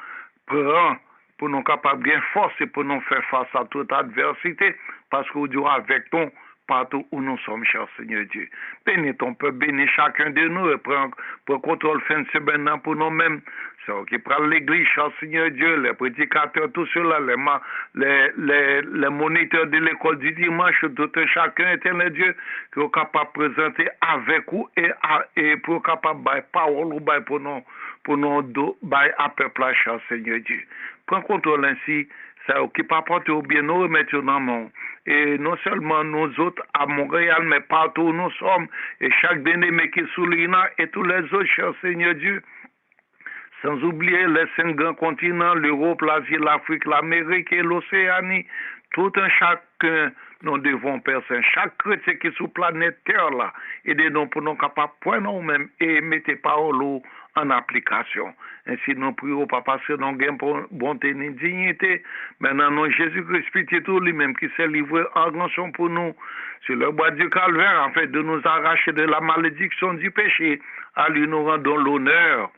prendre, pour nous capables bien force et pour nous faire face à toute adversité, parce que Dieu avec nous partout où nous sommes, cher Seigneur Dieu. Bénis ton peuple, bénis chacun de nous et prends contrôle fin de semaine pour nous-mêmes. Ceux qui prennent l'église, cher Seigneur Dieu, les prédicateurs, tout cela, les moniteurs de l'école du dimanche, tout chacun, éternel Dieu, qui est capable de présenter avec vous et pour capable de parole ou pour nous à peuple, cher Seigneur Dieu. Prends contrôle ainsi, ça qui pas porter au bien, nous remettons dans le monde. Et non seulement nous autres à Montréal, mais partout où nous sommes, et chaque bien-aimé qui est sous l'INA et tous les autres, cher Seigneur Dieu, sans oublier les 5 grands continents, l'Europe, l'Asie, l'Afrique, l'Amérique et l'Océanie, tout un chacun, nous devons personne, chaque chrétien qui est sur la planète Terre là, aidez-nous pour nous capables de prendre nous-mêmes et mettre paroles en application. Ainsi, nous prions, papa, parce que nous avons bonté et dignité. Maintenant, nous, Jésus-Christ, petit tout lui-même, qui s'est livré en rançon pour nous, sur le bois du calvaire, en fait, de nous arracher de la malédiction du péché. À lui, nous rendons l'honneur,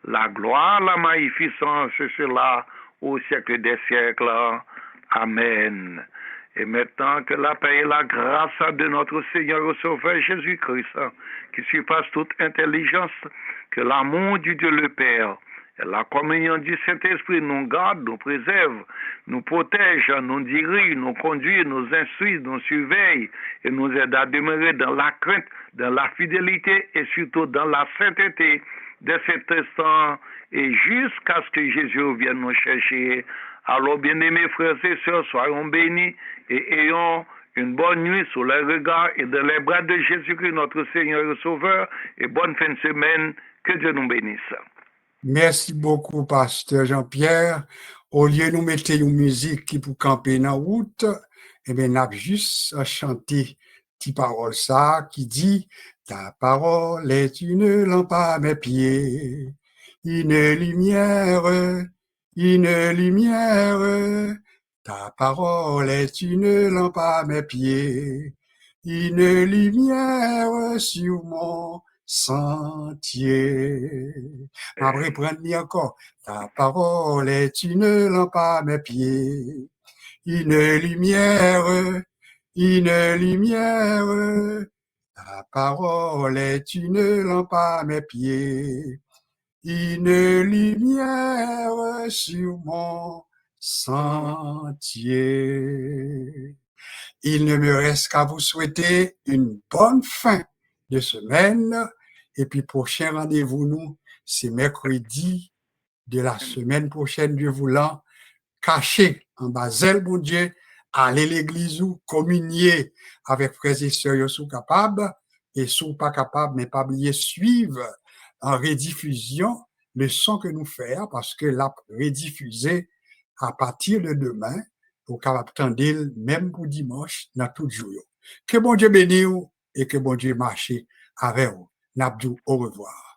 la gloire, la magnificence, c'est cela au siècle des siècles. Amen. Et maintenant que la paix et la grâce de notre Seigneur et Sauveur Jésus-Christ, qui surpasse toute intelligence, que l'amour du Dieu le Père et la communion du Saint-Esprit nous garde, nous préserve, nous protège, nous dirige, nous conduit, nous instruit, nous surveille et nous aide à demeurer dans la crainte, dans la fidélité et surtout dans la sainteté de cet instant et jusqu'à ce que Jésus vienne nous chercher. Alors, bien-aimés frères et sœurs, soyons bénis et ayons une bonne nuit sous les regards et dans les bras de Jésus-Christ, notre Seigneur et Sauveur, et bonne fin de semaine. Que Dieu nous bénisse. Merci beaucoup, Pasteur Jean-Pierre. Au lieu de nous mettre une musique qui pour camper dans la route, eh bien, nous avons juste chanté petite parole ça qui dit « Ta parole est une lampe à mes pieds, une lumière. Ta parole est une lampe à mes pieds, une lumière sur mon sentier. » On va reprendre encore. Ta parole est une lampe à mes pieds, une lumière. Ta parole est une lampe à mes pieds, une lumière sur mon sentier. Il ne me reste qu'à vous souhaiter une bonne fin de semaine. Et puis, prochain rendez-vous, nous, c'est mercredi de la semaine prochaine, Dieu voulant, caché en Basel, bon Dieu, aller l'église ou communier avec frères et sœurs, sont capables, et sont pas capables, mais pas oublier suivre en rediffusion le son que nous faisons, parce que la rediffuser à partir de demain, au capable attendre même pour dimanche, dans tout jour. Que bon Dieu bénisse et que bon Dieu marche avec vous. N'abdou, au revoir.